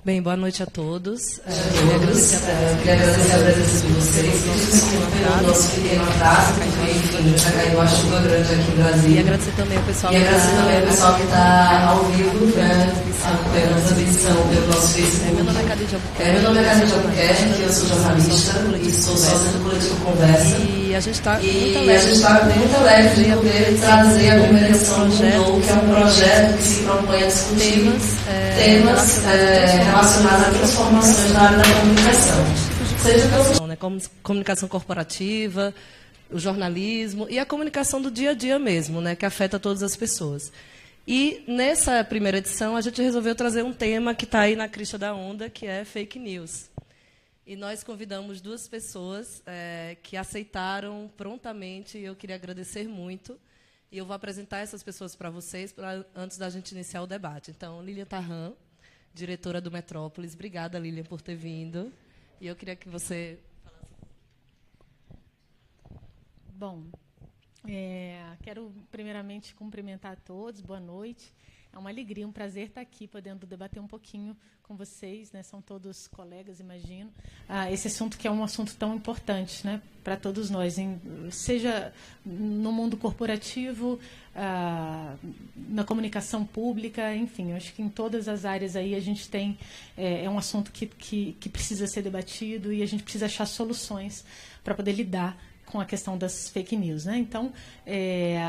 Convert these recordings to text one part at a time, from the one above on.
Bem, boa noite a todos. Queria agradecer a presença de vocês, pelo nosso pequeno atraso, porque, enfim, já caiu uma chuva grande aqui em Brasília. E agradecer também ao pessoal que está ao vivo, acompanhando a transmissão pelo nosso Facebook. Meu nome é Khadija Albuquerque. Meu nome é Khadija Albuquerque, eu sou jornalista e sou sócia do Coletivo Conversa. E a gente está muito alegre de poder trazer a comunicação do Novo, que é um projeto que se propõe a discutir temas relacionados a transformações na área da comunicação. Como comunicação corporativa, o jornalismo e a comunicação do dia a dia mesmo, né, que afeta todas as pessoas. E nessa primeira edição a gente resolveu trazer um tema que está aí na crista da onda, que é fake news. E nós convidamos duas pessoas que aceitaram prontamente, e eu queria agradecer muito. E eu vou apresentar essas pessoas para vocês antes da gente iniciar o debate. Então, Lilian Tarran, diretora do Metrópolis. Obrigada, Lilian, por ter vindo. E eu queria que você falasse. Bom, quero primeiramente cumprimentar a todos. Boa noite. É uma alegria, um prazer estar aqui, podendo debater um pouquinho com vocês, né? São todos colegas, imagino. Esse assunto que é um assunto tão importante, né, para todos nós, seja no mundo corporativo, na comunicação pública, enfim, eu acho que em todas as áreas aí a gente tem, é um assunto que precisa ser debatido e a gente precisa achar soluções para poder lidar com a questão das fake news, né? Então,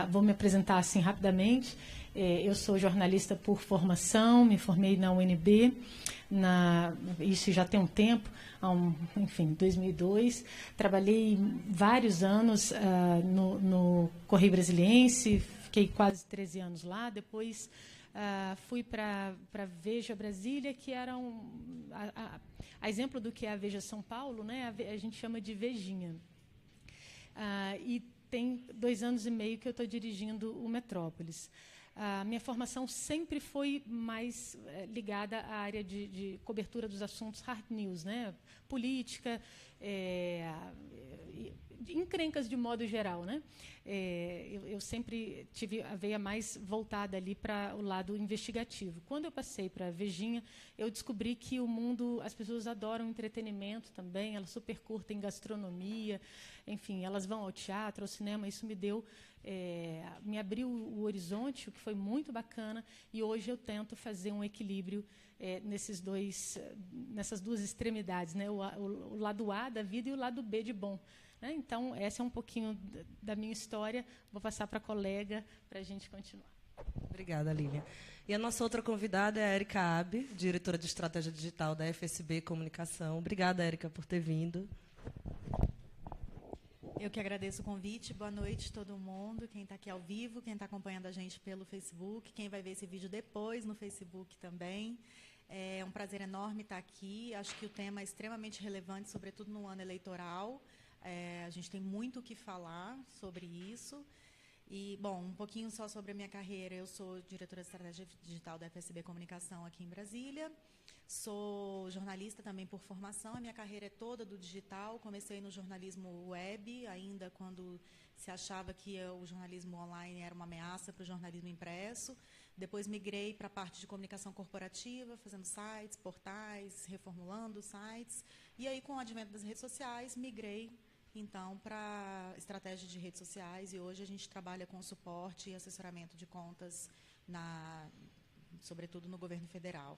vou me apresentar assim rapidamente. Eu sou jornalista por formação, me formei na UNB, isso já tem um tempo, enfim, 2002. Trabalhei vários anos no Correio Brasiliense, fiquei quase 13 anos lá. Depois fui para Veja Brasília, que era a exemplo do que é a Veja São Paulo, né? A gente chama de Vejinha. E tem 2 anos e meio que eu estou dirigindo o Metrópolis. A minha formação sempre foi mais ligada à área de cobertura dos assuntos hard news, né? Política, encrencas de modo geral, né? Eu sempre tive a veia mais voltada ali para o lado investigativo. Quando eu passei para a Vejinha, eu descobri que o mundo, as pessoas adoram entretenimento também, elas super curtem gastronomia, enfim, elas vão ao teatro, ao cinema. Isso me abriu o horizonte, o que foi muito bacana, e hoje eu tento fazer um equilíbrio nessas duas extremidades, né? O lado A da vida e o lado B de bom. Então, essa é um pouquinho da minha história. Vou passar para a colega para a gente continuar. Obrigada, Lilian. E a nossa outra convidada é a Érica Abbe, diretora de Estratégia Digital da FSB Comunicação. Obrigada, Érica, por ter vindo. Eu que agradeço o convite. Boa noite, todo mundo. Quem está aqui ao vivo, quem está acompanhando a gente pelo Facebook, quem vai ver esse vídeo depois no Facebook também. É um prazer enorme estar aqui. Acho que o tema é extremamente relevante, sobretudo no ano eleitoral. A gente tem muito o que falar sobre isso. E, bom, um pouquinho só sobre a minha carreira. Eu sou diretora de Estratégia Digital da FSB Comunicação aqui em Brasília. Sou jornalista também por formação. A minha carreira é toda do digital. Comecei no jornalismo web, ainda quando se achava que o jornalismo online era uma ameaça para o jornalismo impresso. Depois migrei para a parte de comunicação corporativa, fazendo sites, portais, reformulando sites. E aí, com o advento das redes sociais, migrei então para estratégia de redes sociais, e hoje a gente trabalha com suporte e assessoramento de contas, sobretudo no governo federal.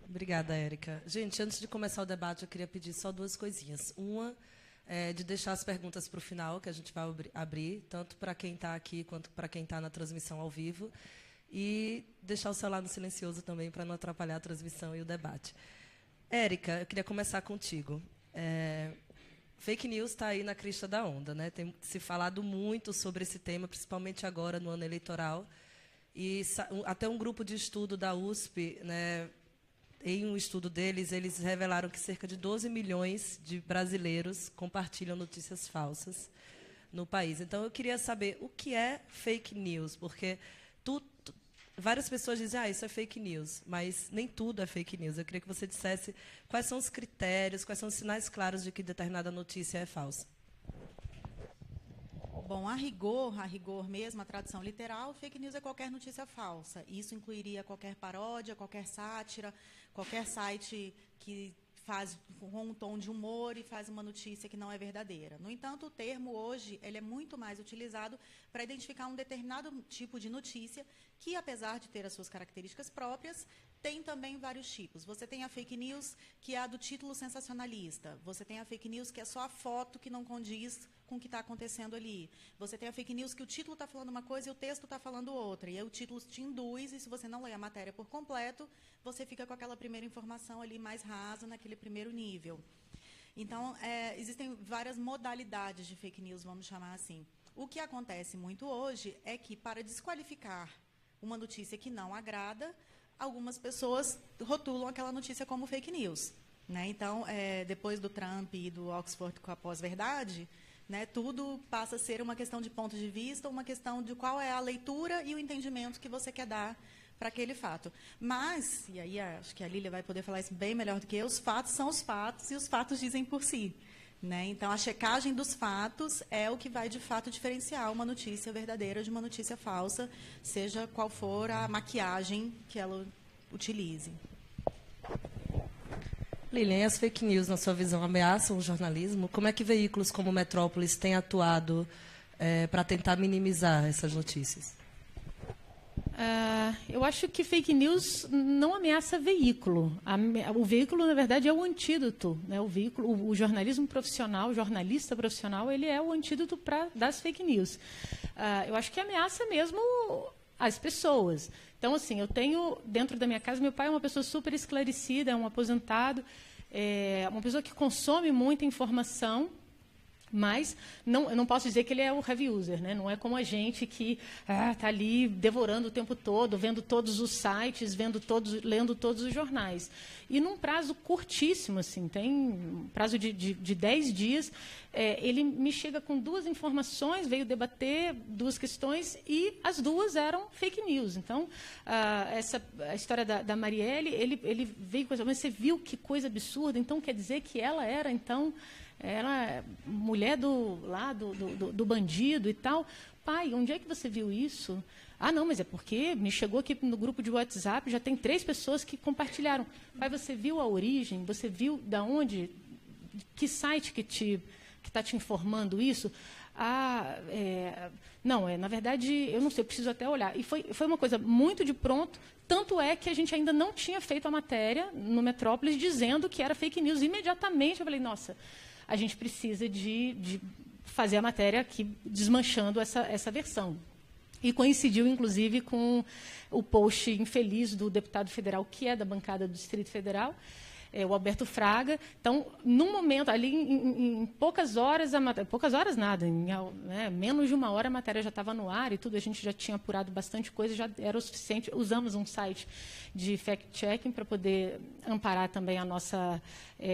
Obrigada, Érica. Gente, antes de começar o debate, eu queria pedir só 2 coisinhas. Uma é de deixar as perguntas para o final, que a gente vai abrir, tanto para quem está aqui quanto para quem está na transmissão ao vivo, e deixar o celular no silencioso também, para não atrapalhar a transmissão e o debate. Érica, eu queria começar contigo. Fake news está aí na crista da onda, né? Tem se falado muito sobre esse tema, principalmente agora no ano eleitoral. E até um grupo de estudo da USP, né, em um estudo deles, eles revelaram que cerca de 12 milhões de brasileiros compartilham notícias falsas no país. Então, eu queria saber o que é fake news, porque várias pessoas dizem, isso é fake news, mas nem tudo é fake news. Eu queria que você dissesse quais são os critérios, quais são os sinais claros de que determinada notícia é falsa. Bom, a rigor mesmo, a tradução literal, fake news é qualquer notícia falsa. Isso incluiria qualquer paródia, qualquer sátira, qualquer site que faz com um tom de humor e faz uma notícia que não é verdadeira. No entanto, o termo hoje ele é muito mais utilizado para identificar um determinado tipo de notícia que, apesar de ter as suas características próprias, tem também vários tipos. Você tem a fake news, que é a do título sensacionalista. Você tem a fake news, que é só a foto que não condiz com o que está acontecendo ali. Você tem a fake news, que o título está falando uma coisa e o texto está falando outra. E aí o título te induz, e se você não lê a matéria por completo, você fica com aquela primeira informação ali mais rasa, naquele primeiro nível. Então, existem várias modalidades de fake news, vamos chamar assim. O que acontece muito hoje é que, para desqualificar uma notícia que não agrada, algumas pessoas rotulam aquela notícia como fake news, né? Então, depois do Trump e do Oxford com a pós-verdade, né, tudo passa a ser uma questão de ponto de vista, uma questão de qual é a leitura e o entendimento que você quer dar para aquele fato. Mas, e aí acho que a Lília vai poder falar isso bem melhor do que eu, os fatos são os fatos e os fatos dizem por si. Né? Então, a checagem dos fatos é o que vai, de fato, diferenciar uma notícia verdadeira de uma notícia falsa, seja qual for a maquiagem que ela utilize. Lilian, as fake news, na sua visão, ameaçam o jornalismo? Como é que veículos como Metrópolis têm atuado para tentar minimizar essas notícias? Eu acho que fake news não ameaça veículo. O veículo, na verdade, é o antídoto. Né? O jornalismo profissional, o jornalista profissional, ele é o antídoto das fake news. Eu acho que ameaça mesmo as pessoas. Então, assim, eu tenho, dentro da minha casa, meu pai é uma pessoa super esclarecida, é um aposentado, é uma pessoa que consome muita informação, mas eu não posso dizer que ele é o heavy user, né? Não é como a gente que está ali devorando o tempo todo, vendo todos os sites, lendo todos os jornais. E num prazo curtíssimo, assim, tem um prazo de 10 dias, ele me chega com 2 informações, veio debater 2 questões e as 2 eram fake news. Então, a história da Marielle, ele veio com essa, mas você viu que coisa absurda, então quer dizer que ela era, então... Ela é mulher do bandido e tal. Pai, onde é que você viu isso? Ah, não, mas é porque me chegou aqui no grupo de WhatsApp, já tem 3 pessoas que compartilharam. Pai, você viu a origem? Você viu da onde? Que site que está te informando isso? Não, na verdade, eu não sei, eu preciso até olhar. E foi uma coisa muito de pronto, tanto é que a gente ainda não tinha feito a matéria no Metrópolis dizendo que era fake news. Imediatamente eu falei, nossa, a gente precisa de fazer a matéria aqui desmanchando essa versão. E coincidiu, inclusive, com o post infeliz do deputado federal, que é da bancada do Distrito Federal, o Alberto Fraga. Então, num momento, ali em poucas horas, poucas horas nada, menos de 1 hora a matéria já estava no ar e tudo, a gente já tinha apurado bastante coisa, já era o suficiente. Usamos um site de fact-checking para poder amparar também a nossa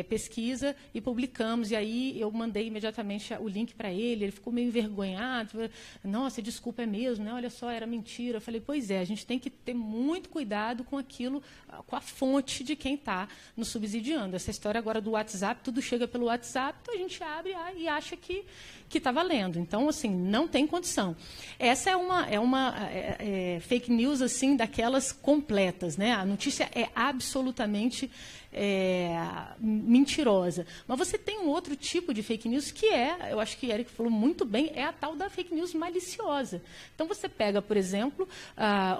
pesquisa e publicamos. E aí eu mandei imediatamente o link para ele ficou meio envergonhado. Nossa, desculpa, é mesmo, né? Olha só, era mentira. Eu falei, pois é, a gente tem que ter muito cuidado com aquilo, com a fonte de quem está nos subsidiando. Essa história agora do WhatsApp, tudo chega pelo WhatsApp, então a gente abre e acha que está valendo. Então, assim, não tem condição. Essa é uma fake news, assim, daquelas completas, né? A notícia é absolutamente mentirosa. Mas você tem um outro tipo de fake news que eu acho que o Eric falou muito bem, é a tal da fake news maliciosa. Então, você pega, por exemplo,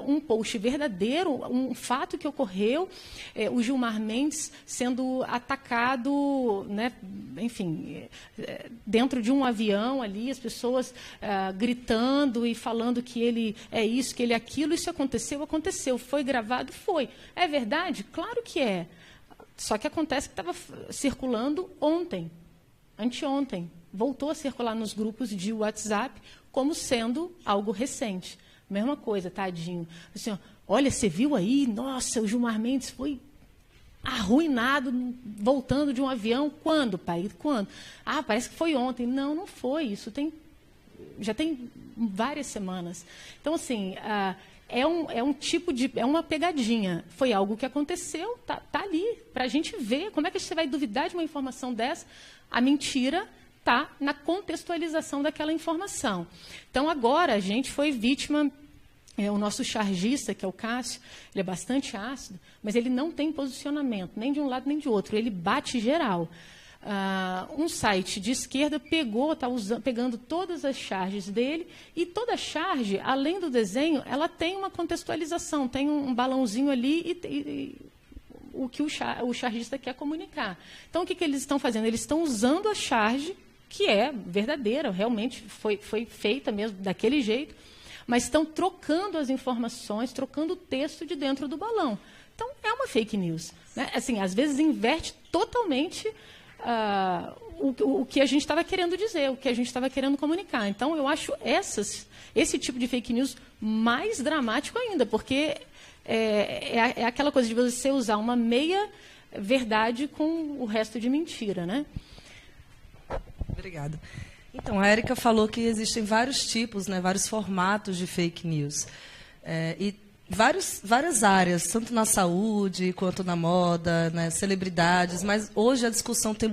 um post verdadeiro, um fato que ocorreu, o Gilmar Mendes sendo atacado, né, enfim, dentro de um avião ali, as pessoas gritando e falando que ele é isso, que ele é aquilo. Isso aconteceu. Foi gravado? Foi. É verdade? Claro que é. Só que acontece que estava circulando anteontem. Voltou a circular nos grupos de WhatsApp como sendo algo recente. Mesma coisa, tadinho. Assim, olha, você viu aí? Nossa, o Gilmar Mendes foi arruinado voltando de um avião. Quando, pai? Quando? Parece que foi ontem. Não, não foi. Isso já tem várias semanas. Então, assim... é uma pegadinha. Foi algo que aconteceu, tá ali, para a gente ver. Como é que você vai duvidar de uma informação dessa? A mentira está na contextualização daquela informação. Então, agora, a gente foi vítima, o nosso chargista, que é o Cássio, ele é bastante ácido, mas ele não tem posicionamento, nem de um lado nem de outro, ele bate geral. Um site de esquerda está pegando todas as charges dele, e toda charge, além do desenho, ela tem uma contextualização, tem um balãozinho ali e o que o chargista quer comunicar. Então, o que eles estão fazendo? Eles estão usando a charge, que é verdadeira, realmente foi feita mesmo daquele jeito, mas estão trocando as informações, trocando o texto de dentro do balão. Então, é uma fake news, né? Assim, às vezes inverte totalmente o que a gente estava querendo dizer, o que a gente estava querendo comunicar. Então, eu acho esse tipo de fake news mais dramático ainda, porque é aquela coisa de você usar uma meia verdade com o resto de mentira, né? Obrigada. Então, a Érica falou que existem vários tipos, né, vários formatos de fake news. E várias áreas, tanto na saúde quanto na moda, né, celebridades, mas hoje a discussão está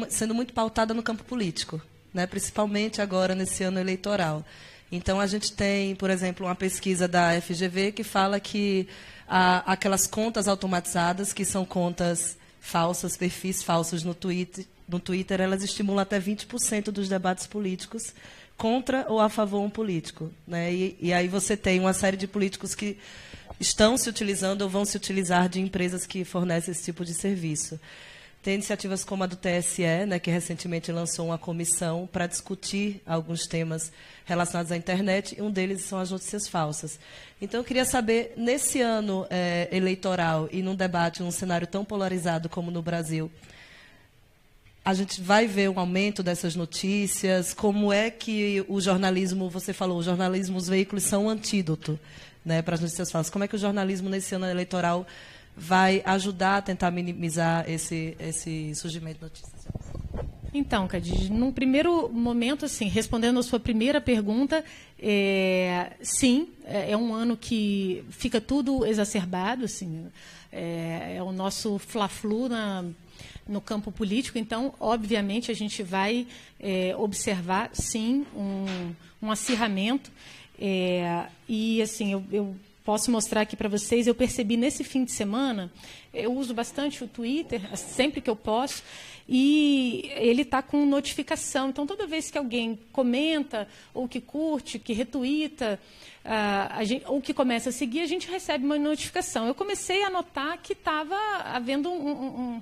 sendo muito pautada no campo político, né, principalmente agora nesse ano eleitoral. Então, a gente tem, por exemplo, uma pesquisa da FGV que fala que aquelas contas automatizadas, que são contas falsas, perfis falsos no Twitter, elas estimulam até 20% dos debates políticos contra ou a favor de um político, né? E aí você tem uma série de políticos que estão se utilizando ou vão se utilizar de empresas que fornecem esse tipo de serviço. Tem iniciativas como a do TSE, né, que recentemente lançou uma comissão para discutir alguns temas relacionados à internet, e um deles são as notícias falsas. Então, eu queria saber, nesse ano eleitoral e num debate, num cenário tão polarizado como no Brasil, a gente vai ver um aumento dessas notícias? Como é que o jornalismo, você falou, o jornalismo, os veículos são um antídoto, né, para as notícias falsas. Como é que o jornalismo, nesse ano eleitoral, vai ajudar a tentar minimizar esse surgimento de notícias? Então, Cadi, num primeiro momento, assim, respondendo a sua primeira pergunta, sim, é um ano que fica tudo exacerbado, assim, é o nosso fla-flu no campo político. Então, obviamente, a gente vai observar, sim, um acirramento. E, assim, eu posso mostrar aqui para vocês, eu percebi nesse fim de semana, eu uso bastante o Twitter, sempre que eu posso, e ele está com notificação. Então, toda vez que alguém comenta, ou que curte, que retuita, ou que começa a seguir, a gente recebe uma notificação. Eu comecei a notar que estava havendo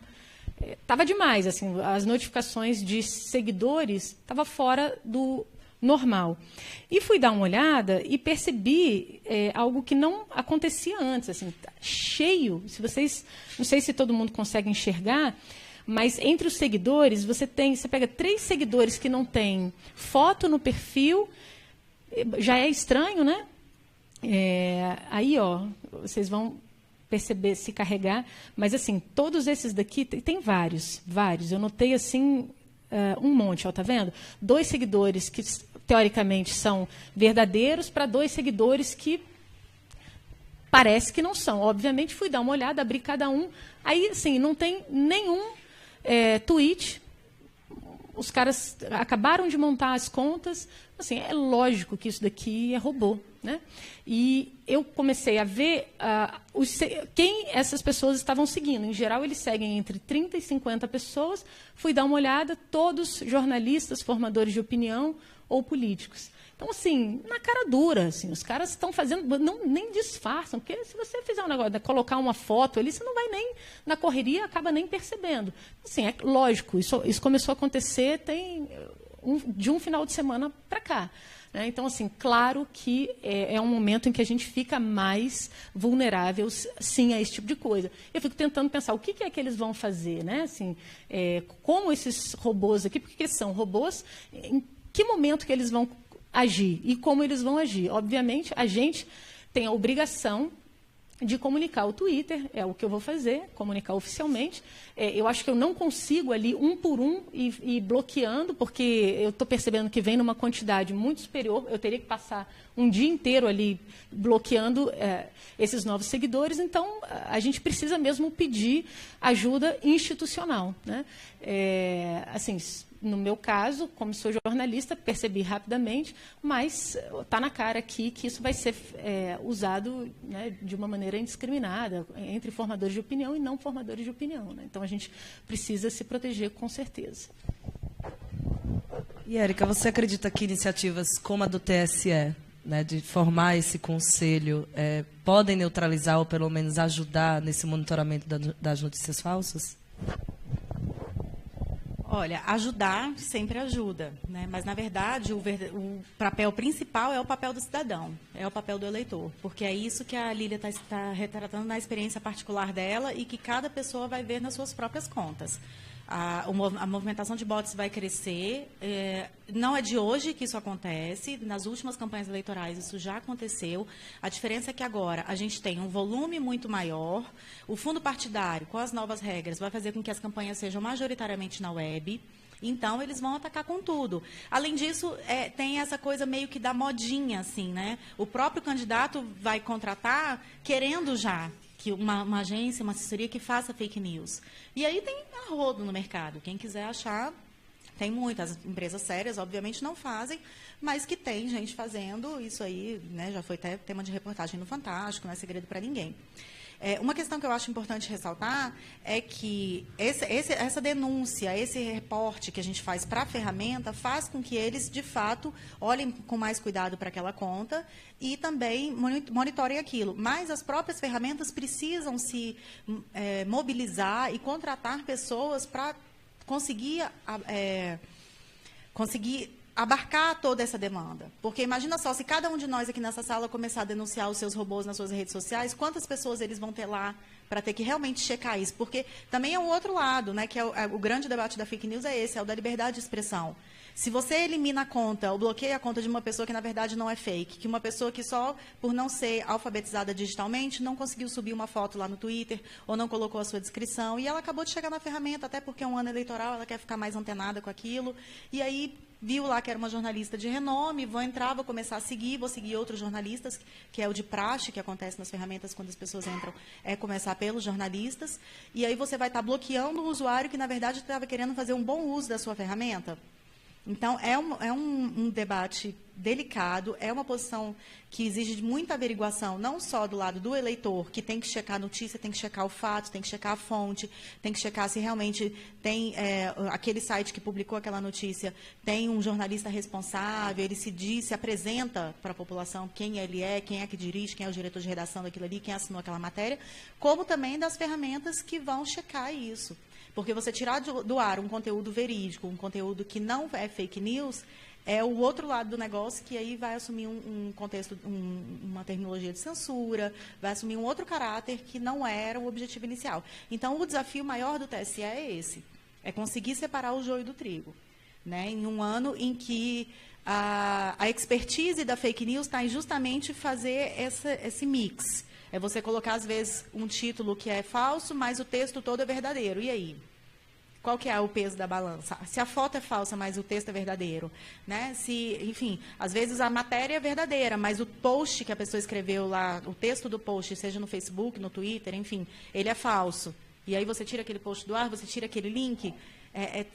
estava demais, assim, as notificações de seguidores estavam fora do normal. E fui dar uma olhada e percebi algo que não acontecia antes, assim, cheio. Se vocês, não sei se todo mundo consegue enxergar, mas entre os seguidores, você pega 3 seguidores que não têm foto no perfil, já é estranho, né? Aí, ó, vocês vão perceber se carregar, mas assim, todos esses daqui, tem vários. Eu notei assim, um monte, ó, tá vendo? 2 seguidores que teoricamente são verdadeiros para 2 seguidores que parece que não são. Obviamente, fui dar uma olhada, abri cada um, aí assim, não tem nenhum tweet. Os caras acabaram de montar as contas. Assim, é lógico que isso daqui é robô, né? E eu comecei a ver quem essas pessoas estavam seguindo. Em geral, eles seguem entre 30 e 50 pessoas. Fui dar uma olhada, todos jornalistas, formadores de opinião ou políticos. Então, assim, na cara dura, assim, os caras estão fazendo, nem disfarçam, porque se você fizer um negócio, colocar uma foto ali, você não vai nem, na correria, acaba nem percebendo. Assim, é lógico, isso começou a acontecer de um final de semana para cá, né? Então, assim, claro que é um momento em que a gente fica mais vulnerável, sim, a esse tipo de coisa. Eu fico tentando pensar, o que é que eles vão fazer, né? Assim, como esses robôs aqui, porque eles são robôs, em que momento que eles vão agir e como eles vão agir. Obviamente, a gente tem a obrigação de comunicar o Twitter, é o que eu vou fazer, comunicar oficialmente. Eu acho que eu não consigo ali, um por um, ir bloqueando, porque eu estou percebendo que vem numa quantidade muito superior, eu teria que passar um dia inteiro ali bloqueando esses novos seguidores, então a gente precisa mesmo pedir ajuda institucional, né? Assim, no meu caso, como sou jornalista, percebi rapidamente, mas está na cara aqui que isso vai ser usado, né, de uma maneira indiscriminada entre formadores de opinião e não formadores de opinião, né? Então, a gente precisa se proteger com certeza. E, Érica, você acredita que iniciativas como a do TSE, né, de formar esse conselho, podem neutralizar ou, pelo menos, ajudar nesse monitoramento das notícias falsas? Olha, ajudar sempre ajuda, né? Mas, na verdade, o papel principal é o papel do cidadão, é o papel do eleitor, porque é isso que a Lília está retratando na experiência particular dela e que cada pessoa vai ver nas suas próprias contas. A movimentação de bots vai crescer, não é de hoje que isso acontece, nas últimas campanhas eleitorais isso já aconteceu, a diferença é que agora a gente tem um volume muito maior, o fundo partidário, com as novas regras, vai fazer com que as campanhas sejam majoritariamente na web, então eles vão atacar com tudo. Além disso, tem essa coisa meio que da modinha, assim, né? O próprio candidato vai contratar querendo já que uma agência, uma assessoria que faça fake news. E aí tem a rodo no mercado. Quem quiser achar, tem muitas. Empresas sérias, obviamente, não fazem, mas que tem gente fazendo. Isso aí, né, já foi até tema de reportagem no Fantástico, não é segredo para ninguém. Uma questão que eu acho importante ressaltar é que essa denúncia, esse reporte que a gente faz para a ferramenta, faz com que eles, de fato, olhem com mais cuidado para aquela conta e também monitorem aquilo. Mas as próprias ferramentas precisam se mobilizar e contratar pessoas para conseguir abarcar toda essa demanda. Porque imagina só, se cada um de nós aqui nessa sala começar a denunciar os seus robôs nas suas redes sociais, quantas pessoas eles vão ter lá para ter que realmente checar isso? Porque também é o outro lado, né, que o grande debate da fake news é esse, é o da liberdade de expressão. Se você elimina a conta ou bloqueia a conta de uma pessoa que, na verdade, não é fake, que uma pessoa que só por não ser alfabetizada digitalmente não conseguiu subir uma foto lá no Twitter ou não colocou a sua descrição e ela acabou de chegar na ferramenta, até porque é um ano eleitoral, ela quer ficar mais antenada com aquilo, e aí viu lá que era uma jornalista de renome, vou entrar, vou começar a seguir, vou seguir outros jornalistas, que é o de praxe, que acontece nas ferramentas quando as pessoas entram, é começar pelos jornalistas, e aí você vai estar bloqueando um usuário que, na verdade, estava querendo fazer um bom uso da sua ferramenta. Então, é um debate delicado, é uma posição que exige muita averiguação, não só do lado do eleitor, que tem que checar a notícia, tem que checar o fato, tem que checar a fonte, tem que checar se realmente tem aquele site que publicou aquela notícia, tem um jornalista responsável, ele se apresenta para a população quem ele é, quem é que dirige, quem é o diretor de redação daquilo ali, quem assinou aquela matéria, como também das ferramentas que vão checar isso. Porque você tirar do ar um conteúdo verídico, um conteúdo que não é fake news, é o outro lado do negócio que aí vai assumir um contexto, uma terminologia de censura, vai assumir um outro caráter que não era o objetivo inicial. Então, o desafio maior do TSE é esse, é conseguir separar o joio do trigo, né? Em um ano em que a expertise da fake news está em justamente fazer esse mix. É você colocar, às vezes, um título que é falso, mas o texto todo é verdadeiro. E aí? Qual que é o peso da balança? Se a foto é falsa, mas o texto é verdadeiro, né? Enfim, às vezes a matéria é verdadeira, mas o post que a pessoa escreveu lá, o texto do post, seja no Facebook, no Twitter, enfim, ele é falso. E aí você tira aquele post do ar, você tira aquele link.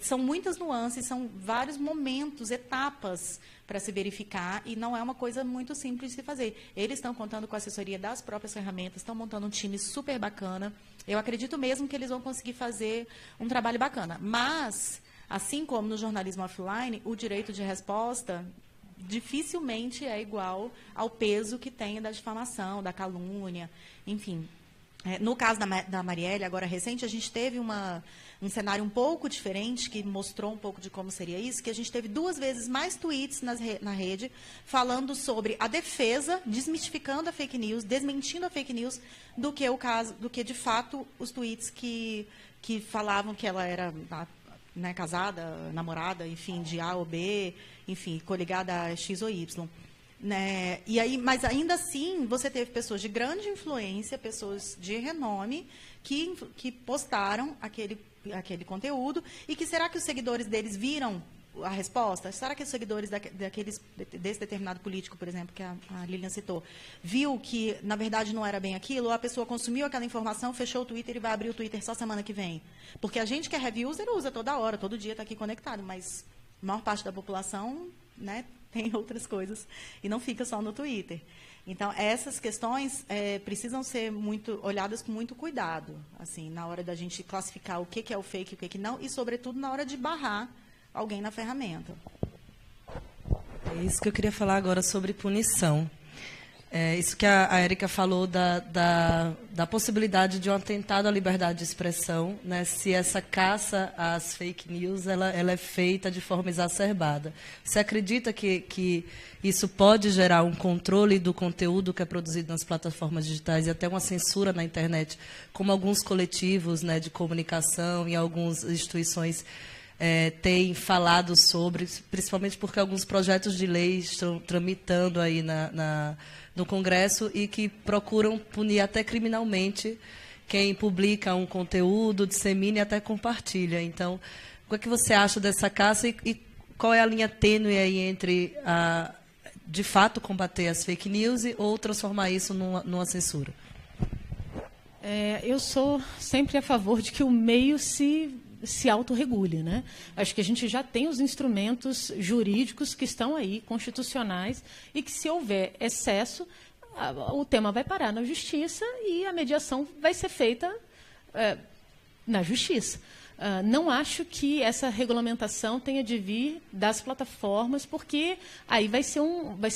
São muitas nuances, são vários momentos, etapas para se verificar e não é uma coisa muito simples de se fazer. Eles estão contando com a assessoria das próprias ferramentas, estão montando um time super bacana. Eu acredito mesmo que eles vão conseguir fazer um trabalho bacana. Mas, assim como no jornalismo offline, o direito de resposta dificilmente é igual ao peso que tem da difamação, da calúnia, enfim. No caso da Marielle, agora recente, a gente teve um cenário um pouco diferente, que mostrou um pouco de como seria isso, que a gente teve 2 vezes mais tweets na rede, falando sobre a defesa, desmistificando a fake news, desmentindo a fake news, do que de fato, os tweets que falavam que ela era, né, casada, namorada, enfim, de A ou B, enfim, coligada a X ou Y. né? E aí, mas ainda assim, você teve pessoas de grande influência, pessoas de renome, que postaram aquele conteúdo, e que será que os seguidores deles viram a resposta? Será que os seguidores desse determinado político, por exemplo, que a Lilian citou, viu que, na verdade, não era bem aquilo, ou a pessoa consumiu aquela informação, fechou o Twitter e vai abrir o Twitter só semana que vem? Porque a gente que é heavy user usa toda hora, todo dia está aqui conectado, mas a maior parte da população, né, tem outras coisas e não fica só no Twitter. Então, essas questões precisam ser olhadas com muito cuidado, assim, na hora da gente classificar o que é o fake e o que não, e, sobretudo, na hora de barrar alguém na ferramenta. É isso que eu queria falar agora sobre punição. É isso que a Érica falou da possibilidade de um atentado à liberdade de expressão, né, se essa caça às fake news ela é feita de forma exacerbada. Você acredita que isso pode gerar um controle do conteúdo que é produzido nas plataformas digitais e até uma censura na internet, como alguns coletivos, né, de comunicação e algumas instituições têm falado sobre, principalmente porque alguns projetos de lei estão tramitando aí no Congresso e que procuram punir até criminalmente quem publica um conteúdo, dissemina e até compartilha. Então, o que você acha dessa caça e qual é a linha tênue aí entre, de fato, combater as fake news ou transformar isso numa censura? Eu sou sempre a favor de que o meio se autorregule, né? Acho que a gente já tem os instrumentos jurídicos que estão aí, constitucionais, e que, se houver excesso, o tema vai parar na justiça e a mediação vai ser feita na justiça. Não acho que essa regulamentação tenha de vir das plataformas, porque aí vai ser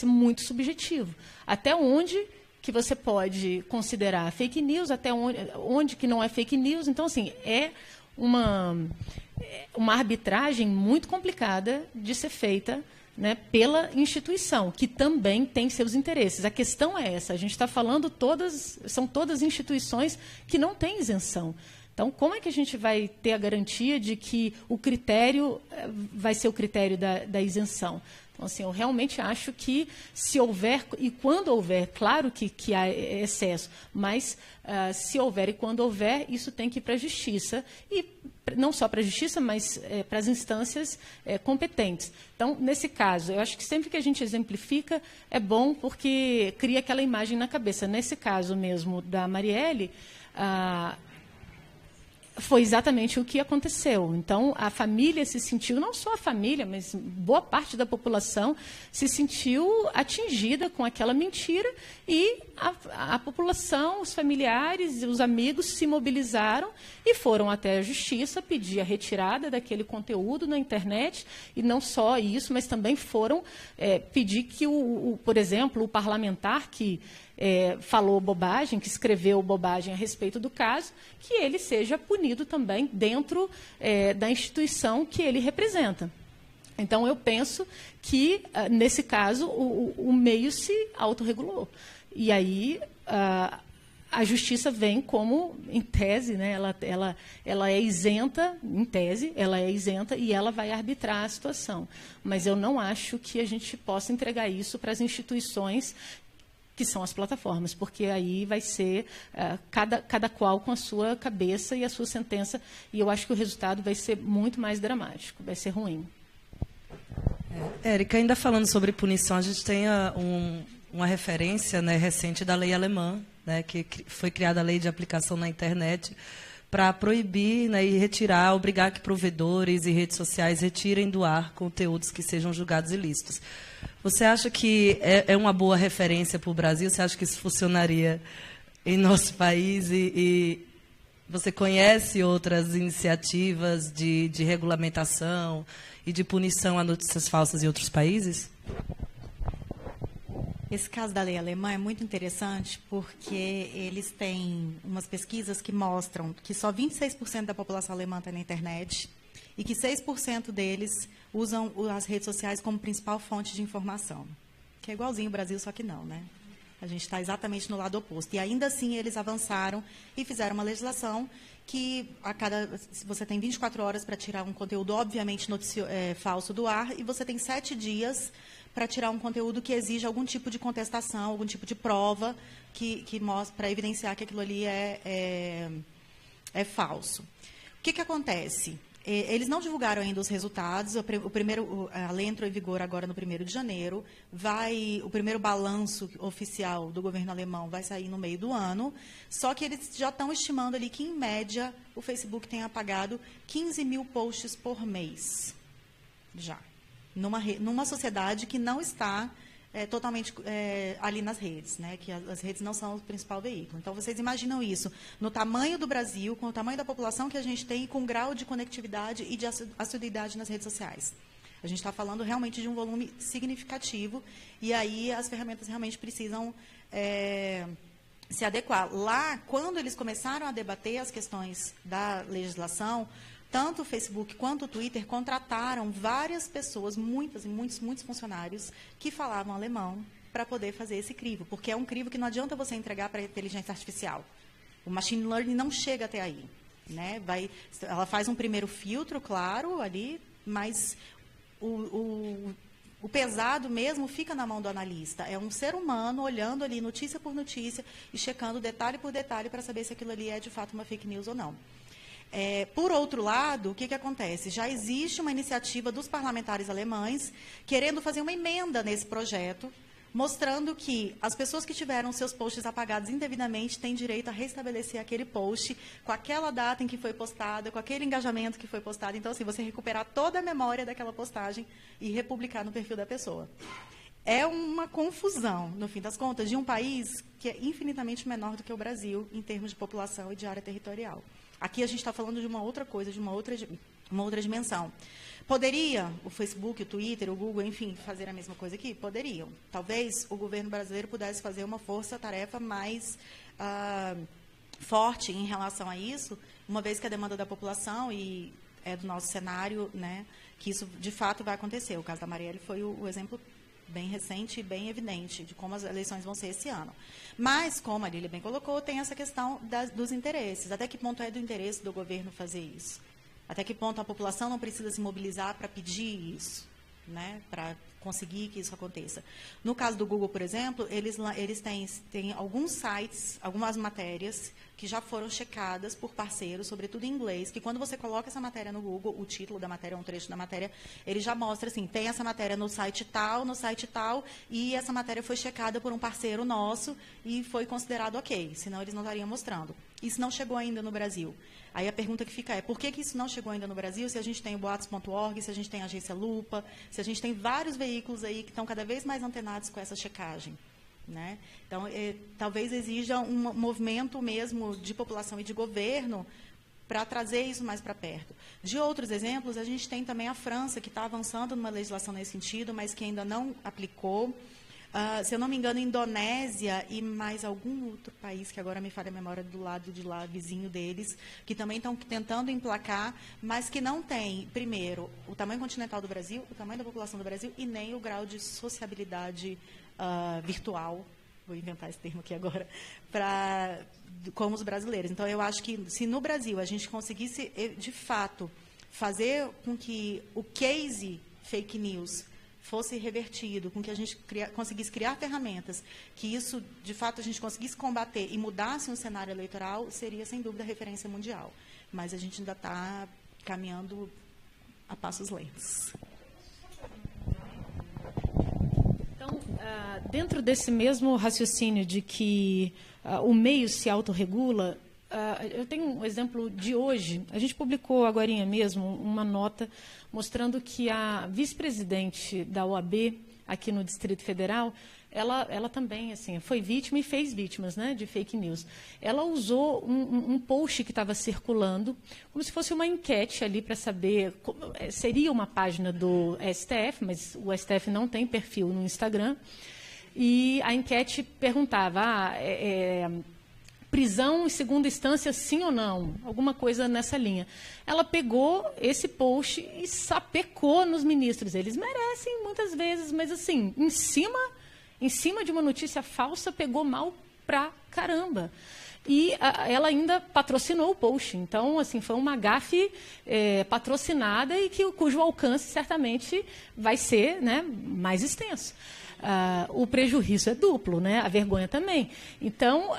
muito subjetivo. Até onde que você pode considerar fake news, até onde que não é fake news. Então, assim, é uma arbitragem muito complicada de ser feita, né, pela instituição, que também tem seus interesses. A questão é essa, a gente está falando são todas instituições que não têm isenção. Então, como é que a gente vai ter a garantia de que o critério vai ser o critério da isenção? Então, assim, eu realmente acho que, se houver, e quando houver, claro que há excesso, mas se houver e quando houver, isso tem que ir para a justiça, e não só para a justiça, mas para as instâncias competentes. Então, nesse caso, eu acho que sempre que a gente exemplifica, é bom, porque cria aquela imagem na cabeça. Nesse caso mesmo da Marielle, foi exatamente o que aconteceu. Então, a família se sentiu, não só a família, mas boa parte da população se sentiu atingida com aquela mentira, e a população, os familiares e os amigos se mobilizaram e foram até a justiça pedir a retirada daquele conteúdo na internet, e não só isso, mas também foram pedir que, por exemplo, o parlamentar que falou bobagem, que escreveu bobagem a respeito do caso, que ele seja punido também dentro da instituição que ele representa. Então, eu penso que, nesse caso, o meio se autorregulou. E aí, a justiça vem como, em tese, né, ela é isenta, em tese, ela é isenta e ela vai arbitrar a situação. Mas eu não acho que a gente possa entregar isso para as instituições que são as plataformas, porque aí vai ser cada qual com a sua cabeça e a sua sentença, e eu acho que o resultado vai ser muito mais dramático, vai ser ruim. Érica, ainda falando sobre punição, a gente tem uma referência, né, recente da lei alemã, né, que foi criada a lei de aplicação na internet para proibir, né, e retirar, obrigar que provedores e redes sociais retirem do ar conteúdos que sejam julgados ilícitos. Você acha que é uma boa referência para o Brasil? Você acha que isso funcionaria em nosso país? E você conhece outras iniciativas de regulamentação e de punição a notícias falsas em outros países? Esse caso da lei alemã é muito interessante porque eles têm umas pesquisas que mostram que só 26% da população alemã está na internet e que 6% deles usam as redes sociais como principal fonte de informação. Que é igualzinho o Brasil, só que não, né? A gente está exatamente no lado oposto. E ainda assim eles avançaram e fizeram uma legislação que você tem 24 horas para tirar um conteúdo obviamente falso do ar, e você tem 7 dias para tirar um conteúdo que exige algum tipo de contestação, algum tipo de prova que mostra, para evidenciar que aquilo ali é falso. O que acontece? Eles não divulgaram ainda os resultados. A lei entrou em vigor agora no 1º de janeiro. O primeiro balanço oficial do governo alemão vai sair no meio do ano. Só que eles já estão estimando ali que, em média, o Facebook tem apagado 15 mil posts por mês. Já. Numa sociedade que não está totalmente ali nas redes, né? Que as redes não são o principal veículo. Então, vocês imaginam isso no tamanho do Brasil, com o tamanho da população que a gente tem e com o grau de conectividade e de assiduidade nas redes sociais. A gente está falando realmente de um volume significativo e aí as ferramentas realmente precisam se adequar. Lá, quando eles começaram a debater as questões da legislação, tanto o Facebook quanto o Twitter contrataram várias pessoas, muitos funcionários, que falavam alemão para poder fazer esse crivo. Porque é um crivo que não adianta você entregar para a inteligência artificial. O machine learning não chega até aí. Né? Ela faz um primeiro filtro, claro, ali, mas o pesado mesmo fica na mão do analista. É um ser humano olhando ali notícia por notícia e checando detalhe por detalhe para saber se aquilo ali é de fato uma fake news ou não. Por outro lado, o que acontece? Já existe uma iniciativa dos parlamentares alemães querendo fazer uma emenda nesse projeto, mostrando que as pessoas que tiveram seus posts apagados indevidamente têm direito a restabelecer aquele post com aquela data em que foi postada, com aquele engajamento que foi postado. Então, assim, você recuperar toda a memória daquela postagem e republicar no perfil da pessoa. É uma confusão, no fim das contas, de um país que é infinitamente menor do que o Brasil em termos de população e de área territorial. Aqui a gente está falando de uma outra coisa, de uma outra dimensão. Poderia o Facebook, o Twitter, o Google, enfim, fazer a mesma coisa aqui? Poderiam. Talvez o governo brasileiro pudesse fazer uma força-tarefa mais forte em relação a isso, uma vez que a demanda da população e do nosso cenário, né, que isso de fato vai acontecer. O caso da Marielle foi o exemplo bem recente e bem evidente de como as eleições vão ser esse ano. Mas, como a Lília bem colocou, tem essa questão dos interesses. Até que ponto é do interesse do governo fazer isso? Até que ponto a população não precisa se mobilizar para pedir isso, né? Para conseguir que isso aconteça. No caso do Google, por exemplo, eles têm alguns sites, algumas matérias que já foram checadas por parceiros, sobretudo em inglês, que quando você coloca essa matéria no Google, o título da matéria, um trecho da matéria, ele já mostra assim, tem essa matéria no site tal, e essa matéria foi checada por um parceiro nosso e foi considerado ok, senão eles não estariam mostrando. Isso não chegou ainda no Brasil. Aí a pergunta que fica por que isso não chegou ainda no Brasil, se a gente tem o boatos.org, se a gente tem a agência Lupa, se a gente tem vários veículos aí que estão cada vez mais antenados com essa checagem. Né? Então, talvez exija um movimento mesmo de população e de governo para trazer isso mais para perto. De outros exemplos, a gente tem também a França, que está avançando numa legislação nesse sentido, mas que ainda não aplicou. Se eu não me engano, Indonésia e mais algum outro país, que agora me falha a memória do lado de lá, vizinho deles, que também estão tentando emplacar, mas que não tem, primeiro, o tamanho continental do Brasil, o tamanho da população do Brasil e nem o grau de sociabilidade virtual, vou inventar esse termo aqui agora, como os brasileiros. Então, eu acho que se no Brasil a gente conseguisse, de fato, fazer com que o case fake news fosse revertido, com que a gente conseguisse criar ferramentas, que isso, de fato, a gente conseguisse combater e mudasse um cenário eleitoral, seria, sem dúvida, referência mundial. Mas a gente ainda está caminhando a passos lentos. Então, dentro desse mesmo raciocínio de que o meio se autorregula, eu tenho um exemplo de hoje. A gente publicou agorinha mesmo uma nota mostrando que a vice-presidente da OAB, aqui no Distrito Federal, ela também assim, foi vítima e fez vítimas, né, de fake news. Ela usou um post que estava circulando, como se fosse uma enquete ali para saber, seria uma página do STF, mas o STF não tem perfil no Instagram, e a enquete perguntava, prisão em segunda instância, sim ou não? Alguma coisa nessa linha. Ela pegou esse post e sapecou nos ministros. Eles merecem muitas vezes, mas assim, em cima de uma notícia falsa, pegou mal pra caramba. E ela ainda patrocinou o post. Então, assim, foi uma gafe patrocinada e cujo alcance certamente vai ser, né, mais extenso. O prejuízo é duplo, né? A vergonha também. Então,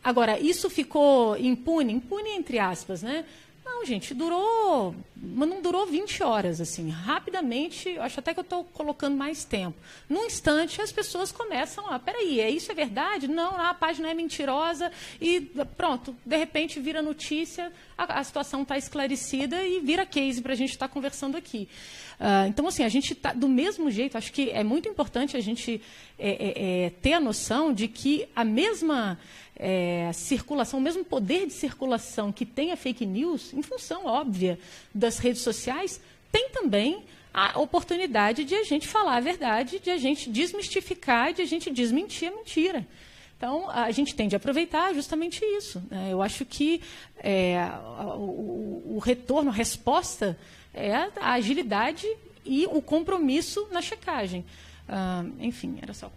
agora, isso ficou impune entre aspas, né? Não, gente, mas não durou 20 horas, assim, rapidamente, eu acho até que eu estou colocando mais tempo. Num instante, as pessoas começam peraí, isso é verdade? Não, a página é mentirosa, e pronto, de repente vira notícia, a situação está esclarecida e vira case para a gente estar conversando aqui. Então, assim, a gente está, do mesmo jeito, acho que é muito importante a gente ter a noção de que a mesma circulação, o mesmo poder de circulação que tem a fake news, em função óbvia das redes sociais, tem também a oportunidade de a gente falar a verdade, de a gente desmistificar, de a gente desmentir a mentira. Então, a gente tende a aproveitar justamente isso, né? Eu acho que o retorno, a resposta é a agilidade e o compromisso na checagem. Enfim, era só...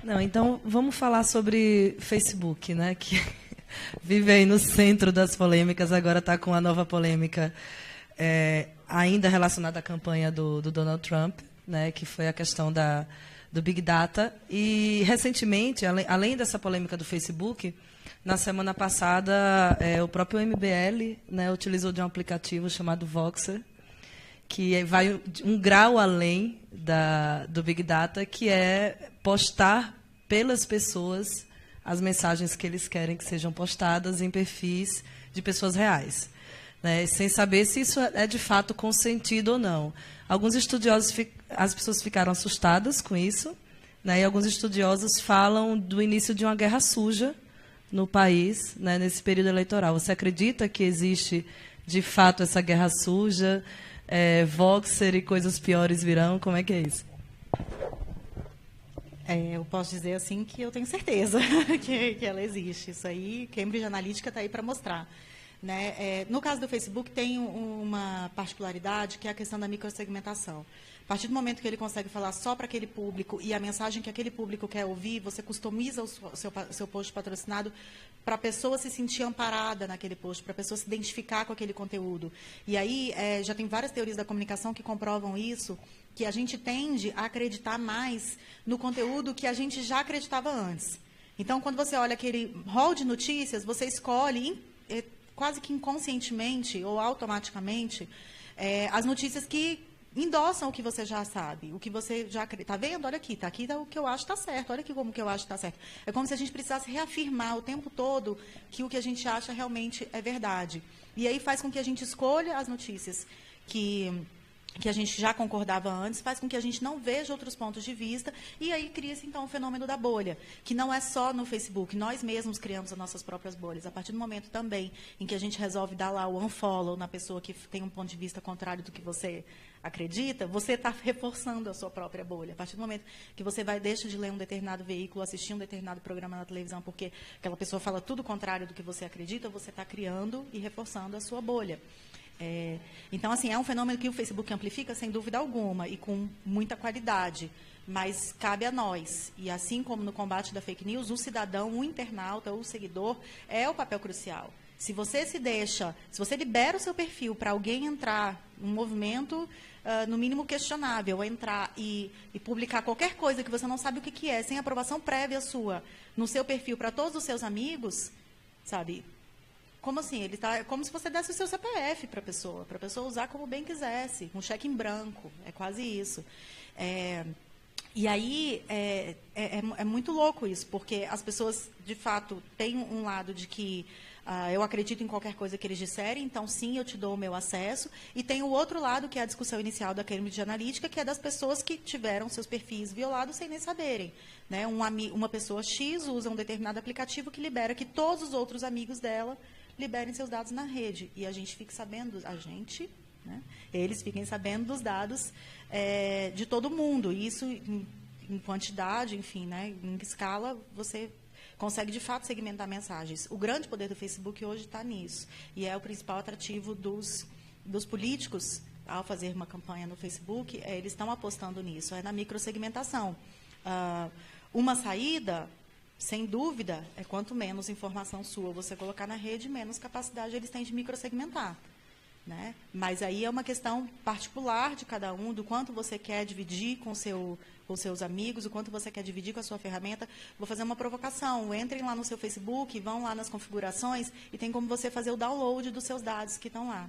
Não, então vamos falar sobre Facebook, né? Que vive aí no centro das polêmicas, agora está com a nova polêmica ainda relacionada à campanha do Donald Trump, né? Que foi a questão do Big Data. E, recentemente, além dessa polêmica do Facebook, na semana passada, o próprio MBL, né, utilizou de um aplicativo chamado Voxer, que vai um grau além do Big Data, que é postar pelas pessoas as mensagens que eles querem que sejam postadas em perfis de pessoas reais, né, sem saber se isso é de fato consentido ou não. Alguns estudiosos, as pessoas ficaram assustadas com isso, né, e alguns estudiosos falam do início de uma guerra suja no país, né, nesse período eleitoral. Você acredita que existe, de fato, essa guerra suja? Voxer e coisas piores virão? Como é que é isso? Eu posso dizer assim que eu tenho certeza que ela existe. Isso aí, Cambridge Analytica está aí para mostrar, né? No caso do Facebook, tem uma particularidade que é a questão da microsegmentação. A partir do momento que ele consegue falar só para aquele público e a mensagem que aquele público quer ouvir, você customiza o seu post patrocinado para a pessoa se sentir amparada naquele post, para a pessoa se identificar com aquele conteúdo. E aí, já tem várias teorias da comunicação que comprovam isso, que a gente tende a acreditar mais no conteúdo que a gente já acreditava antes. Então, quando você olha aquele rol de notícias, você escolhe, quase que inconscientemente ou automaticamente, as notícias que endossam o que você já sabe, o que você já acredita. Está vendo? Olha aqui, está aqui o que eu acho está certo, olha aqui como que eu acho está certo. É como se a gente precisasse reafirmar o tempo todo que o que a gente acha realmente é verdade. E aí faz com que a gente escolha as notícias que a gente já concordava antes, faz com que a gente não veja outros pontos de vista, e aí cria-se, então, o fenômeno da bolha, que não é só no Facebook, nós mesmos criamos as nossas próprias bolhas. A partir do momento também em que a gente resolve dar lá o unfollow na pessoa que tem um ponto de vista contrário do que você acredita, você está reforçando a sua própria bolha. A partir do momento que você deixa de ler um determinado veículo, assistir um determinado programa na televisão, porque aquela pessoa fala tudo contrário do que você acredita, você está criando e reforçando a sua bolha. Então, assim, é um fenômeno que o Facebook amplifica, sem dúvida alguma, e com muita qualidade, mas cabe a nós. E assim como no combate da fake news, o cidadão, o internauta, o seguidor, é o papel crucial. Se você se você libera o seu perfil para alguém entrar, um movimento, no mínimo questionável, entrar e publicar qualquer coisa que você não sabe o que é, sem aprovação prévia sua, no seu perfil para todos os seus amigos, sabe? Como assim? Como se você desse o seu CPF para a pessoa usar como bem quisesse, um cheque em branco, é quase isso. E aí é muito louco isso, porque as pessoas, de fato, têm um lado de que eu acredito em qualquer coisa que eles disserem, então sim, eu te dou o meu acesso, e tem o outro lado, que é a discussão inicial da Cambridge Analytica, que é das pessoas que tiveram seus perfis violados sem nem saberem, né? Uma pessoa X usa um determinado aplicativo que libera que todos os outros amigos dela liberem seus dados na rede. E a gente fica sabendo, né? Eles fiquem sabendo dos dados de todo mundo. E isso, em quantidade, enfim, né? Em escala, você consegue, de fato, segmentar mensagens. O grande poder do Facebook hoje está nisso. E é o principal atrativo dos políticos, ao fazer uma campanha no Facebook, eles estão apostando nisso, na microsegmentação. Uma saída, sem dúvida, é quanto menos informação sua você colocar na rede, menos capacidade eles têm de microsegmentar. Né? Mas aí é uma questão particular de cada um, do quanto você quer dividir com os seus amigos, o quanto você quer dividir com a sua ferramenta. Vou fazer uma provocação. Entrem lá no seu Facebook, vão lá nas configurações e tem como você fazer o download dos seus dados que estão lá.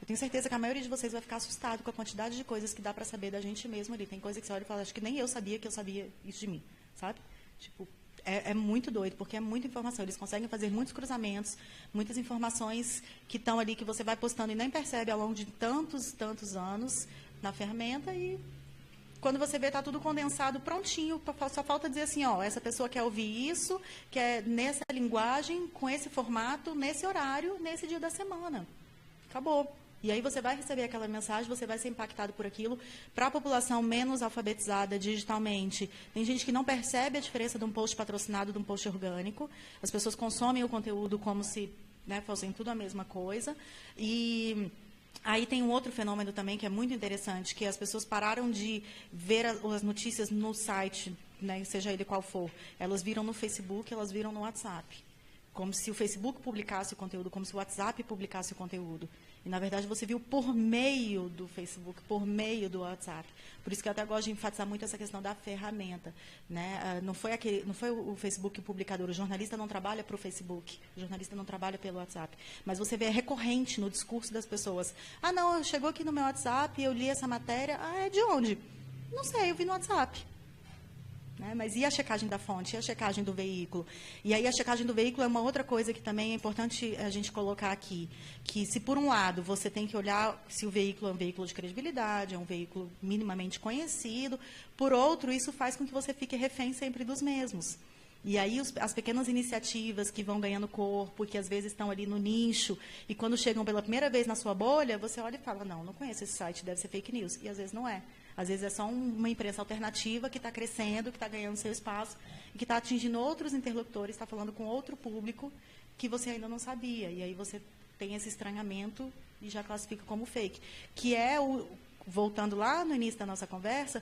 Eu tenho certeza que a maioria de vocês vai ficar assustado com a quantidade de coisas que dá para saber da gente mesmo ali. Tem coisa que você olha e fala, acho que nem eu sabia que eu sabia isso de mim, sabe? Tipo, é muito doido, porque é muita informação. Eles conseguem fazer muitos cruzamentos, muitas informações que estão ali, que você vai postando e nem percebe ao longo de tantos anos na ferramenta. E quando você vê, está tudo condensado, prontinho. Só falta dizer assim, ó, essa pessoa quer ouvir isso, quer nessa linguagem, com esse formato, nesse horário, nesse dia da semana. Acabou. E aí você vai receber aquela mensagem, você vai ser impactado por aquilo. Para a população menos alfabetizada digitalmente, tem gente que não percebe a diferença de um post patrocinado de um post orgânico. As pessoas consomem o conteúdo como se, né, fossem tudo a mesma coisa. E aí tem um outro fenômeno também que é muito interessante, que as pessoas pararam de ver as notícias no site, né, seja ele qual for. Elas viram no Facebook, elas viram no WhatsApp. Como se o Facebook publicasse o conteúdo, como se o WhatsApp publicasse o conteúdo. E, na verdade, você viu por meio do Facebook, por meio do WhatsApp. Por isso que eu até gosto de enfatizar muito essa questão da ferramenta. Né? Não foi o Facebook o publicador, o jornalista não trabalha para o Facebook, o jornalista não trabalha pelo WhatsApp. Mas você vê recorrente no discurso das pessoas. Ah, não, chegou aqui no meu WhatsApp, eu li essa matéria. Ah, é de onde? Não sei, eu vi no WhatsApp. Né? Mas e a checagem da fonte, e a checagem do veículo? E aí a checagem do veículo é uma outra coisa que também é importante a gente colocar aqui, que se por um lado você tem que olhar se o veículo é um veículo de credibilidade, é um veículo minimamente conhecido, por outro, isso faz com que você fique refém sempre dos mesmos. E aí as pequenas iniciativas que vão ganhando corpo, que às vezes estão ali no nicho, e quando chegam pela primeira vez na sua bolha, você olha e fala, não conheço esse site, deve ser fake news. E às vezes não é. Às vezes é só uma imprensa alternativa que está crescendo, que está ganhando seu espaço, e que está atingindo outros interlocutores, está falando com outro público que você ainda não sabia. E aí você tem esse estranhamento e já classifica como fake. Que é, voltando lá no início da nossa conversa,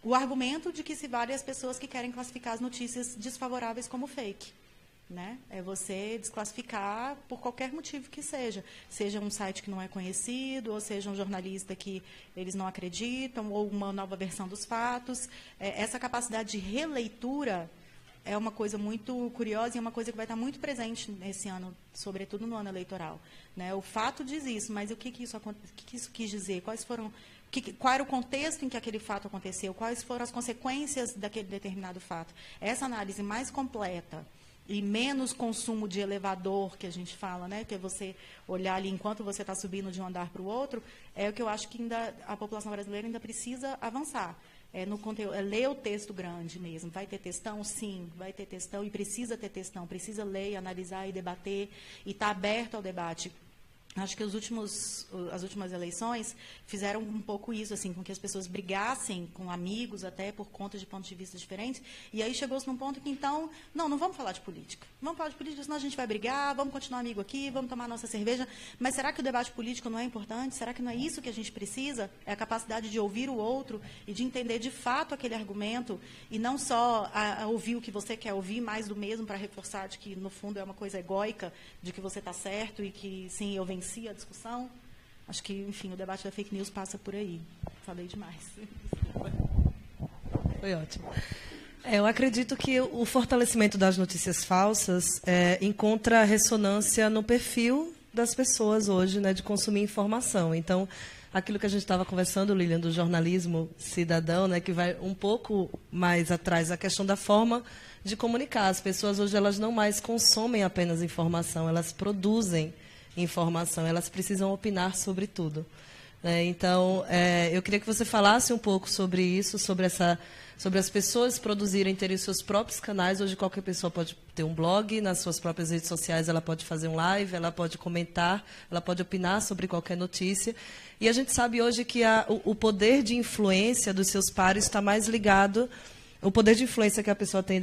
o argumento de que se vale as pessoas que querem classificar as notícias desfavoráveis como fake. Né? É você desclassificar por qualquer motivo que seja. Seja um site que não é conhecido, ou seja um jornalista que eles não acreditam, ou uma nova versão dos fatos. Essa capacidade de releitura é uma coisa muito curiosa e é uma coisa que vai estar muito presente nesse ano, sobretudo no ano eleitoral. Né? O fato diz isso, mas o que isso quis dizer? Qual era o contexto em que aquele fato aconteceu? Quais foram as consequências daquele determinado fato? Essa análise mais completa e menos consumo de elevador, que a gente fala, né? Que é você olhar ali enquanto você está subindo de um andar para o outro, é o que eu acho que ainda a população brasileira ainda precisa avançar. No conteúdo, ler o texto grande mesmo. Vai ter textão? Sim, vai ter textão e precisa ter textão. Precisa ler, analisar e debater e estar aberto ao debate. Acho que as últimas eleições fizeram um pouco isso, assim, com que as pessoas brigassem com amigos, até por conta de pontos de vista diferentes. E aí chegou-se num ponto que, então, não vamos falar de política. Vamos falar de política, senão a gente vai brigar, vamos continuar amigo aqui, vamos tomar nossa cerveja. Mas será que o debate político não é importante? Será que não é isso que a gente precisa? É a capacidade de ouvir o outro e de entender de fato aquele argumento e não só a ouvir o que você quer ouvir, mais do mesmo, para reforçar de que, no fundo, é uma coisa egóica, de que você está certo e que, sim, eu venci a discussão. Acho que, enfim, o debate da fake news passa por aí. Falei demais. Desculpa. Foi ótimo. Eu acredito que o fortalecimento das notícias falsas encontra ressonância no perfil das pessoas hoje, né, de consumir informação. Então, aquilo que a gente estava conversando, Lilian, do jornalismo cidadão, né, que vai um pouco mais atrás, a questão da forma de comunicar. As pessoas hoje elas não mais consomem apenas informação, elas produzem informação, elas precisam opinar sobre tudo. Então, eu queria que você falasse um pouco sobre isso, sobre as pessoas produzirem, terem seus próprios canais. Hoje qualquer pessoa pode ter um blog, nas suas próprias redes sociais ela pode fazer um live, ela pode comentar, ela pode opinar sobre qualquer notícia. E a gente sabe hoje que o poder de influência dos seus pares está mais ligado. O poder de influência que a pessoa tem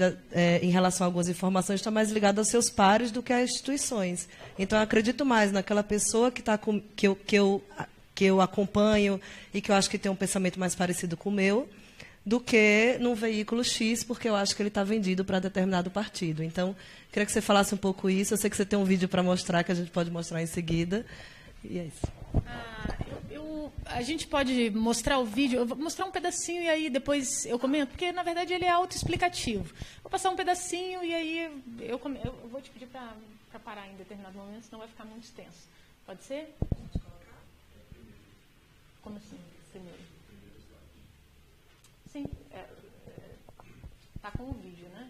em relação a algumas informações está mais ligado aos seus pares do que às instituições. Então, eu acredito mais naquela pessoa que eu acompanho e que eu acho que tem um pensamento mais parecido com o meu, do que num veículo X, porque eu acho que ele está vendido para determinado partido. Então, queria que você falasse um pouco isso. Eu sei que você tem um vídeo para mostrar, que a gente pode mostrar em seguida. E é isso. A gente pode mostrar o vídeo, eu vou mostrar um pedacinho e aí depois eu comento, porque, na verdade, ele é autoexplicativo. Vou passar um pedacinho e aí eu vou te pedir para parar em determinado momento, senão vai ficar muito extenso. Pode ser? Como assim? Primeiro? Sim. Tá com o vídeo, né?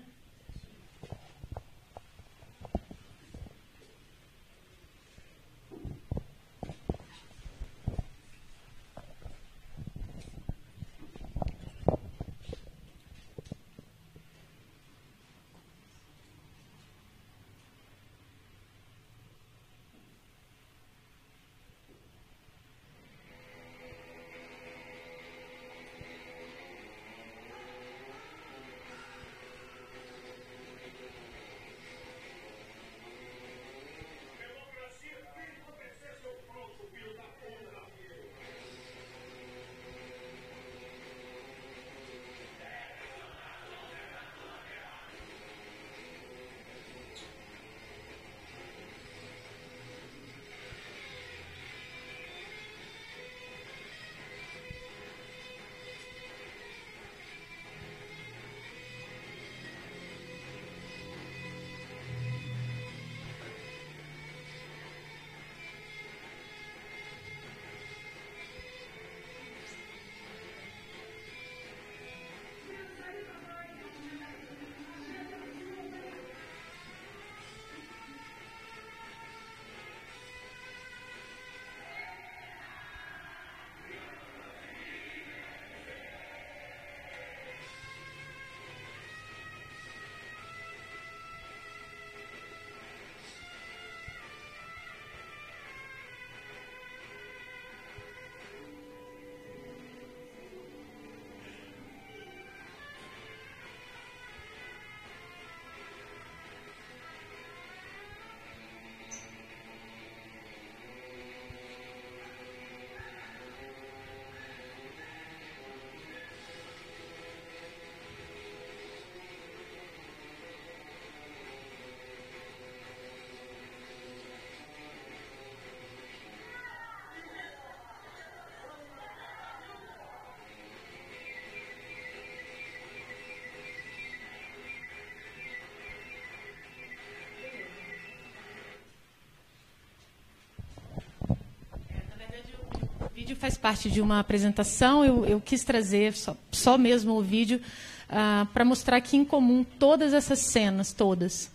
O vídeo faz parte de uma apresentação, eu quis trazer só mesmo o vídeo para mostrar que, em comum, todas essas cenas, todas,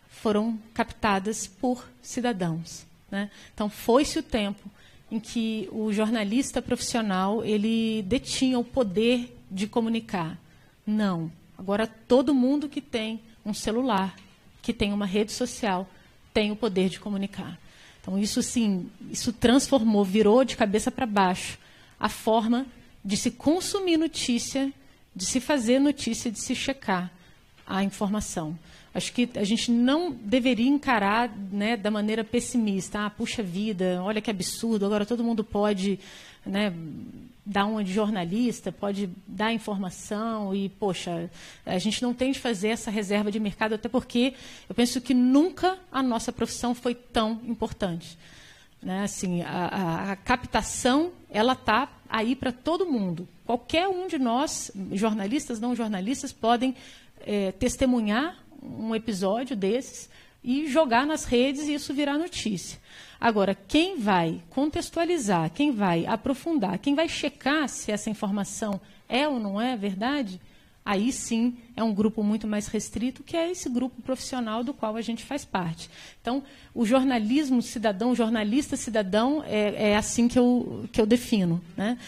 foram captadas por cidadãos, né? Então, foi-se o tempo em que o jornalista profissional ele detinha o poder de comunicar. Não. Agora, todo mundo que tem um celular, que tem uma rede social, tem o poder de comunicar. Então, isso, sim, isso transformou, virou de cabeça para baixo a forma de se consumir notícia, de se fazer notícia, de se checar a informação. Acho que a gente não deveria encarar, né, da maneira pessimista. Ah, puxa vida, olha que absurdo, agora todo mundo pode, né, dar uma de jornalista, pode dar informação e, poxa, a gente não tem de fazer essa reserva de mercado, até porque eu penso que nunca a nossa profissão foi tão importante. Né? Assim, a captação, ela está aí para todo mundo. Qualquer um de nós, jornalistas, não jornalistas, podem testemunhar um episódio desses e jogar nas redes e isso virar notícia. Agora, quem vai contextualizar, quem vai aprofundar, quem vai checar se essa informação é ou não é verdade, aí sim é um grupo muito mais restrito, que é esse grupo profissional do qual a gente faz parte. Então, o jornalismo cidadão, o jornalista cidadão, é assim que eu defino, né?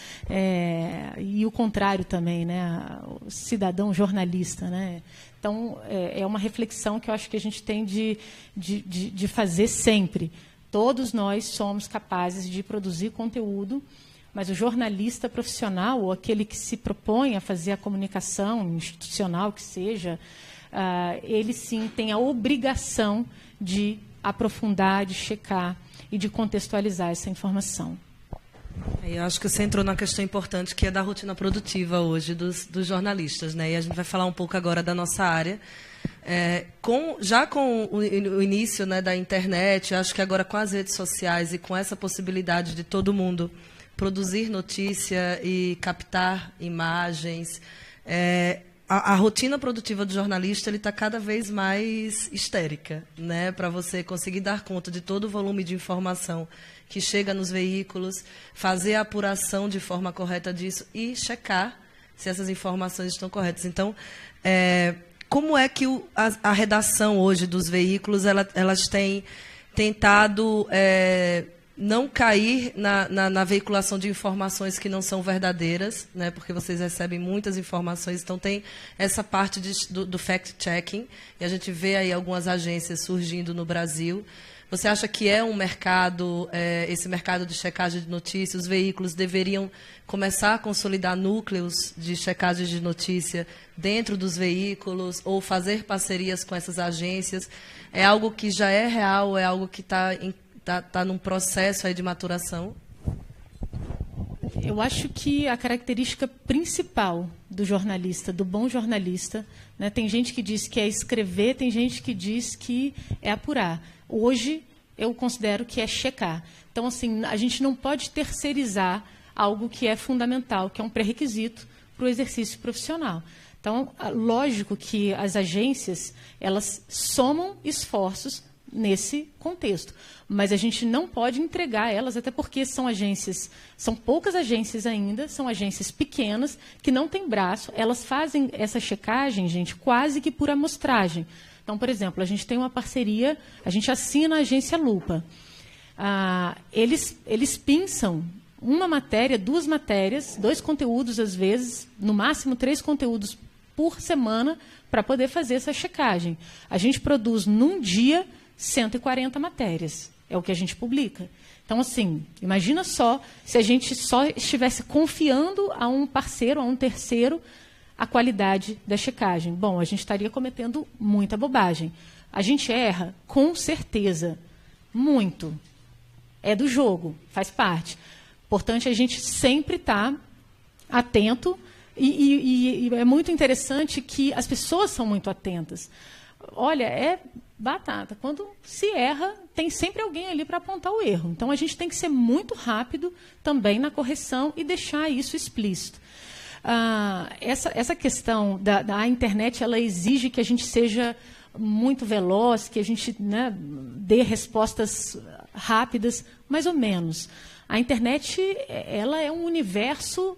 E o contrário também, né? O cidadão jornalista, né? Então, é uma reflexão que eu acho que a gente tem de fazer sempre. Todos nós somos capazes de produzir conteúdo, mas o jornalista profissional, ou aquele que se propõe a fazer a comunicação institucional que seja, ele sim tem a obrigação de aprofundar, de checar e de contextualizar essa informação. Eu acho que você entrou numa questão importante, que é da rotina produtiva hoje dos jornalistas, né? E a gente vai falar um pouco agora da nossa área. Já com o início, né, da internet, acho que agora com as redes sociais e com essa possibilidade de todo mundo produzir notícia e captar imagens, a rotina produtiva do jornalista está cada vez mais histérica, né, para você conseguir dar conta de todo o volume de informação que chega nos veículos, fazer a apuração de forma correta disso e checar se essas informações estão corretas. Então, como é que a redação hoje dos veículos elas têm tentado não cair na veiculação de informações que não são verdadeiras, né, porque vocês recebem muitas informações, então tem essa parte do fact-checking, e a gente vê aí algumas agências surgindo no Brasil. Você acha que é um mercado, esse mercado de checagem de notícias, os veículos deveriam começar a consolidar núcleos de checagem de notícia dentro dos veículos ou fazer parcerias com essas agências? É algo que já é real, é algo que está num processo aí de maturação? Eu acho que a característica principal do jornalista, do bom jornalista, né, tem gente que diz que é escrever, tem gente que diz que é apurar. Hoje, eu considero que é checar. Então, assim, a gente não pode terceirizar algo que é fundamental, que é um pré-requisito para o exercício profissional. Então, lógico que as agências, elas somam esforços nesse contexto, mas a gente não pode entregar elas, até porque são poucas agências ainda, são agências pequenas, que não têm braço, elas fazem essa checagem, gente, quase que por amostragem. Então, por exemplo, a gente tem uma parceria, a gente assina a agência Lupa. Eles pinçam uma matéria, 2 matérias, 2 conteúdos às vezes, no máximo 3 conteúdos por semana, para poder fazer essa checagem. A gente produz, num dia, 140 matérias. É o que a gente publica. Então, assim, imagina só se a gente só estivesse confiando a um parceiro, a um terceiro, a qualidade da checagem. Bom, a gente estaria cometendo muita bobagem. A gente erra, com certeza, muito. É do jogo, faz parte. Portanto, a gente sempre está atento e é muito interessante que as pessoas são muito atentas. Olha, é batata. Quando se erra, tem sempre alguém ali para apontar o erro. Então, a gente tem que ser muito rápido também na correção e deixar isso explícito. Essa questão da internet, ela exige que a gente seja muito veloz, que a gente, né, dê respostas rápidas, mais ou menos. A internet, ela é um universo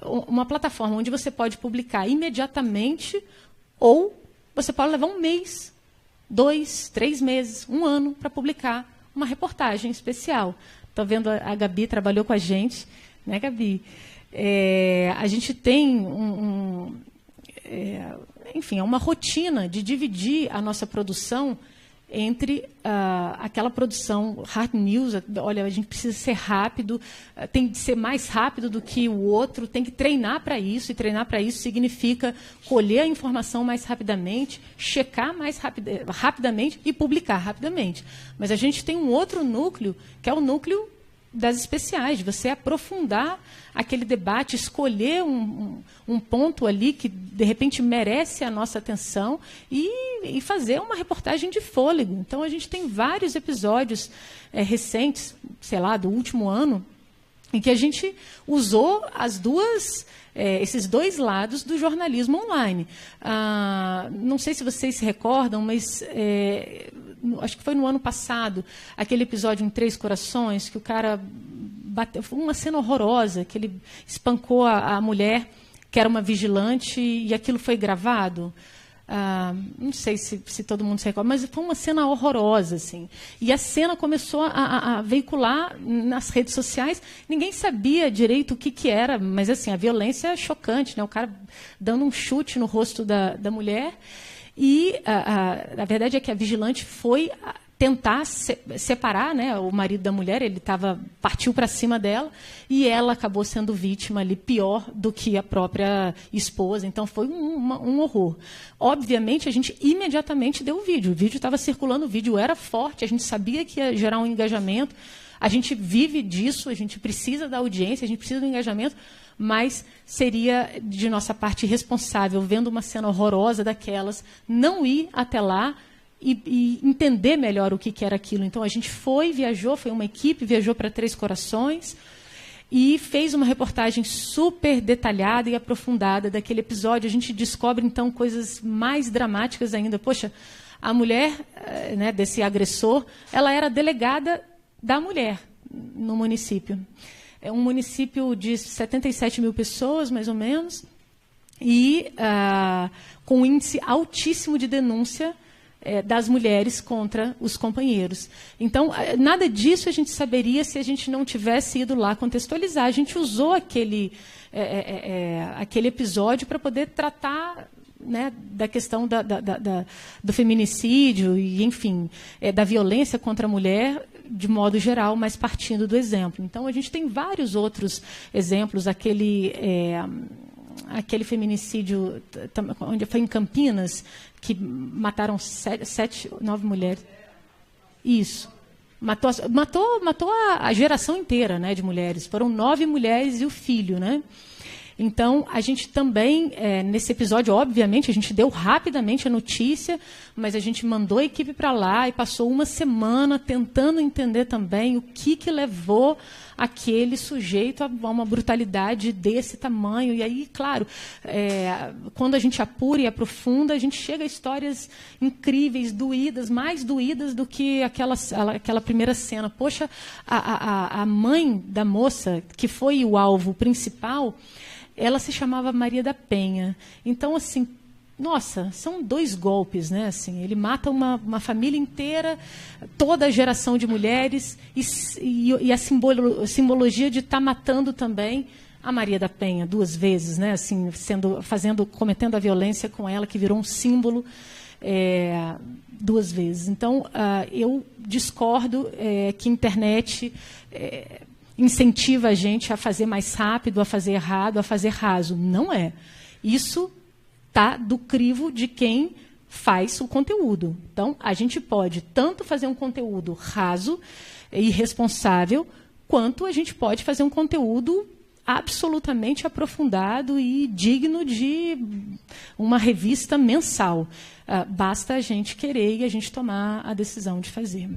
uma plataforma onde você pode publicar imediatamente ou você pode levar 1 mês, 2, 3 meses, 1 ano para publicar uma reportagem especial. Estou vendo a Gabi trabalhou com a gente, né, Gabi? A gente tem enfim, uma rotina de dividir a nossa produção entre aquela produção hard news. Olha, a gente precisa ser rápido, tem de ser mais rápido do que o outro, tem que treinar para isso, e treinar para isso significa colher a informação mais rapidamente, checar mais rapidamente e publicar rapidamente. Mas a gente tem um outro núcleo, que é o núcleo das especiais, de você aprofundar aquele debate, escolher um ponto ali que, de repente, merece a nossa atenção e fazer uma reportagem de fôlego. Então, a gente tem vários episódios recentes, sei lá, do último ano, em que a gente usou esses 2 lados do jornalismo online. Não sei se vocês se recordam, mas acho que foi no ano passado, aquele episódio em 3 Corações, que o cara bateu, foi uma cena horrorosa, que ele espancou a mulher, que era uma vigilante, e aquilo foi gravado. Não sei se todo mundo se recorda, mas foi uma cena horrorosa, assim. E a cena começou a veicular nas redes sociais. Ninguém sabia direito o que era, mas assim, a violência é chocante, né? O cara dando um chute no rosto da mulher. E a verdade é que a vigilante foi tentar separar, né, o marido da mulher, partiu para cima dela, e ela acabou sendo vítima ali, pior do que a própria esposa. Então, foi um horror. Obviamente, a gente imediatamente deu o vídeo. O vídeo estava circulando, o vídeo era forte, a gente sabia que ia gerar um engajamento. A gente vive disso, a gente precisa da audiência, a gente precisa do engajamento, mas seria, de nossa parte, irresponsável, vendo uma cena horrorosa daquelas, não ir até lá e entender melhor o que era aquilo. Então, a gente viajou, foi uma equipe, viajou para Três Corações e fez uma reportagem super detalhada e aprofundada daquele episódio. A gente descobre, então, coisas mais dramáticas ainda. Poxa, a mulher, né, desse agressor, ela era delegada da mulher no município. É um município de 77 mil pessoas, mais ou menos, e com um índice altíssimo de denúncia das mulheres contra os companheiros. Então, nada disso a gente saberia se a gente não tivesse ido lá contextualizar. A gente usou aquele episódio para poder tratar, né, da questão do feminicídio e, enfim, da violência contra a mulher de modo geral, mas partindo do exemplo. Então, a gente tem vários outros exemplos. Aquele feminicídio onde foi em Campinas, que mataram 9 mulheres. Isso. Matou a geração inteira, né, de mulheres. Foram 9 mulheres e o filho, né? Então, a gente também, nesse episódio, obviamente, a gente deu rapidamente a notícia, mas a gente mandou a equipe para lá e passou uma semana tentando entender também o que levou aquele sujeito a uma brutalidade desse tamanho. E aí, claro, quando a gente apura e aprofunda, a gente chega a histórias incríveis, doídas, mais doídas do que aquela primeira cena. Poxa, a mãe da moça, que foi o alvo principal, ela se chamava Maria da Penha. Então, assim, nossa, são 2 golpes, né? Assim, ele mata uma família inteira, toda a geração de mulheres, e a simbologia de estar matando também a Maria da Penha 2 vezes, né? Assim, cometendo a violência com ela, que virou um símbolo 2 vezes. Então, eu discordo que a internet incentiva a gente a fazer mais rápido, a fazer errado, a fazer raso. Não é. Isso está do crivo de quem faz o conteúdo. Então, a gente pode tanto fazer um conteúdo raso e irresponsável, quanto a gente pode fazer um conteúdo absolutamente aprofundado e digno de uma revista mensal. Basta a gente querer e a gente tomar a decisão de fazer.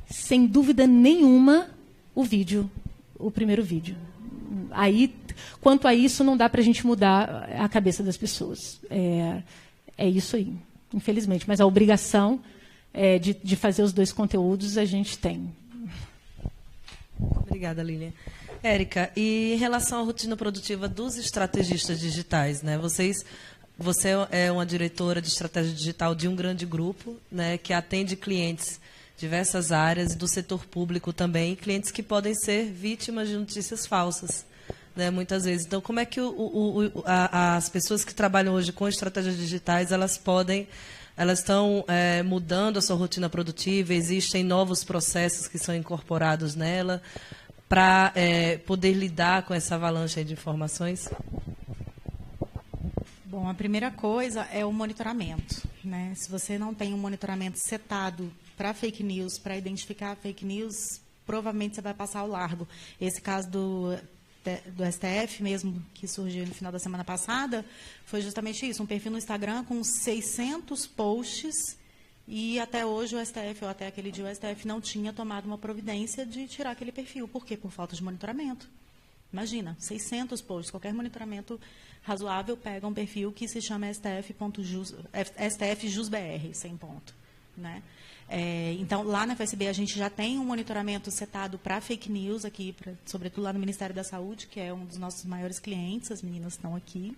Sem dúvida nenhuma, o primeiro vídeo. Aí, quanto a isso, não dá para a gente mudar a cabeça das pessoas. É isso aí, infelizmente. Mas a obrigação de fazer os 2 conteúdos a gente tem. Obrigada, Lília. Érica, e em relação à rotina produtiva dos estrategistas digitais, né? Você é uma diretora de estratégia digital de um grande grupo, né, que atende clientes diversas áreas do setor público também, clientes que podem ser vítimas de notícias falsas, né, muitas vezes. Então, como é que as pessoas que trabalham hoje com estratégias digitais, elas estão mudando a sua rotina produtiva? Existem novos processos que são incorporados nela para poder lidar com essa avalanche de informações? Bom, a primeira coisa é o monitoramento, né? Se você não tem um monitoramento setado para fake news, para identificar fake news, provavelmente você vai passar ao largo. Esse caso do STF mesmo, que surgiu no final da semana passada, foi justamente isso, um perfil no Instagram com 600 posts, e até hoje o STF, ou até aquele dia o STF, não tinha tomado uma providência de tirar aquele perfil. Por quê? Por falta de monitoramento. Imagina, 600 posts, qualquer monitoramento razoável pega um perfil que se chama STF-JusBR, sem ponto, né? Então, lá na FSB, a gente já tem um monitoramento setado para fake news aqui, sobretudo lá no Ministério da Saúde, que é um dos nossos maiores clientes, as meninas estão aqui.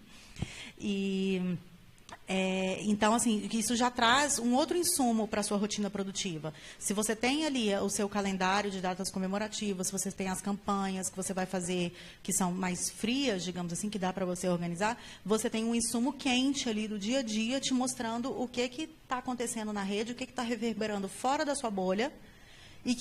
Então, assim, isso já traz um outro insumo para a sua rotina produtiva. Se você tem ali o seu calendário de datas comemorativas, se você tem as campanhas que você vai fazer, que são mais frias, digamos assim, que dá para você organizar, você tem um insumo quente ali do dia a dia, te mostrando o que está acontecendo na rede, o que está reverberando fora da sua bolha e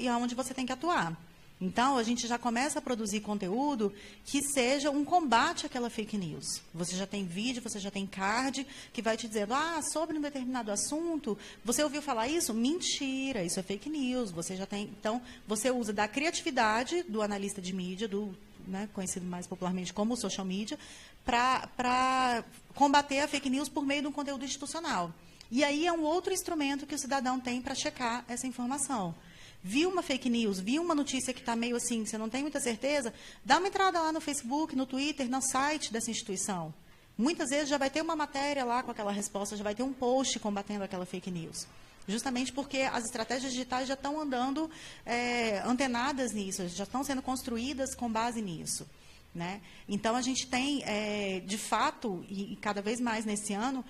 aonde você tem que atuar. Então, a gente já começa a produzir conteúdo que seja um combate àquela fake news. Você já tem vídeo, você já tem card, que vai te dizer, sobre um determinado assunto, você ouviu falar isso? Mentira, isso é fake news. Você já tem. Então, você usa da criatividade do analista de mídia, conhecido mais popularmente como social media, para combater a fake news por meio de um conteúdo institucional. E aí é um outro instrumento que o cidadão tem para checar essa informação. Viu uma fake news, viu uma notícia que está meio assim, que você não tem muita certeza, dá uma entrada lá no Facebook, no Twitter, no site dessa instituição. Muitas vezes já vai ter uma matéria lá com aquela resposta, já vai ter um post combatendo aquela fake news. Justamente porque as estratégias digitais já estão andando antenadas nisso, já estão sendo construídas com base nisso. Né? Então, a gente tem, de fato, e cada vez mais nesse ano,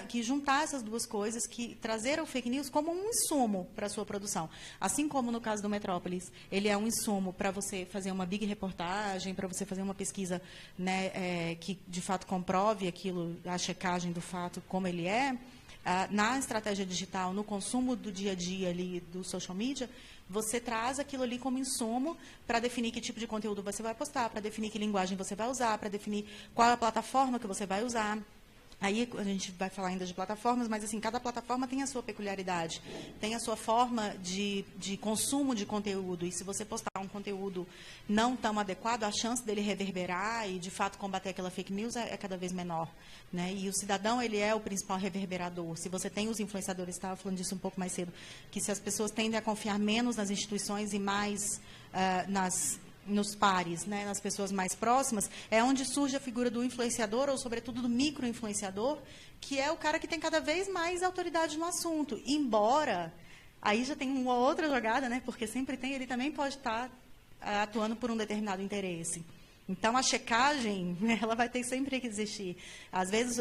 que juntar essas duas coisas, que trazer o fake news como um insumo para a sua produção. Assim como no caso do Metrópolis, ele é um insumo para você fazer uma big reportagem, para você fazer uma pesquisa, né, que, de fato, comprove aquilo, a checagem do fato como ele é. Na estratégia digital, no consumo do dia a dia ali do social media, você traz aquilo ali como insumo para definir que tipo de conteúdo você vai postar, para definir que linguagem você vai usar, para definir qual é a plataforma que você vai usar. Aí a gente vai falar ainda de plataformas, mas assim, cada plataforma tem a sua peculiaridade, tem a sua forma de consumo de conteúdo. E se você postar um conteúdo não tão adequado, a chance dele reverberar e, de fato, combater aquela fake news é cada vez menor. Né? E o cidadão, ele é o principal reverberador. Se você tem os influenciadores, estava falando disso um pouco mais cedo, que se as pessoas tendem a confiar menos nas instituições e mais nos pares, né, nas pessoas mais próximas, é onde surge a figura do influenciador, ou sobretudo do micro-influenciador, que é o cara que tem cada vez mais autoridade no assunto. Embora, aí já tem uma outra jogada, né, porque sempre tem, ele também pode estar atuando por um determinado interesse. Então, a checagem, ela vai ter sempre que existir. Às vezes,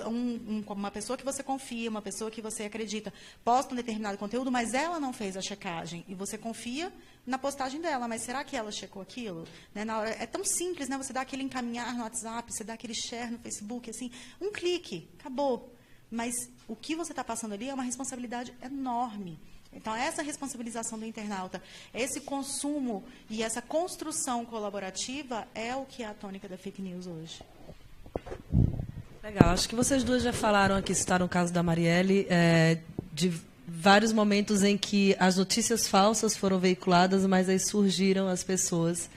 uma pessoa que você confia, uma pessoa que você acredita, posta um determinado conteúdo, mas ela não fez a checagem. E você confia na postagem dela. Mas será que ela checou aquilo? Né? Na hora, é tão simples, né? Você dá aquele encaminhar no WhatsApp, você dá aquele share no Facebook, assim, um clique, acabou. Mas o que você está passando ali é uma responsabilidade enorme. Então, essa responsabilização do internauta, esse consumo e essa construção colaborativa é o que é a tônica da fake news hoje. Legal. Acho que vocês duas já falaram aqui, citaram o caso da Marielle, de vários momentos em que as notícias falsas foram veiculadas, mas aí surgiram as pessoas,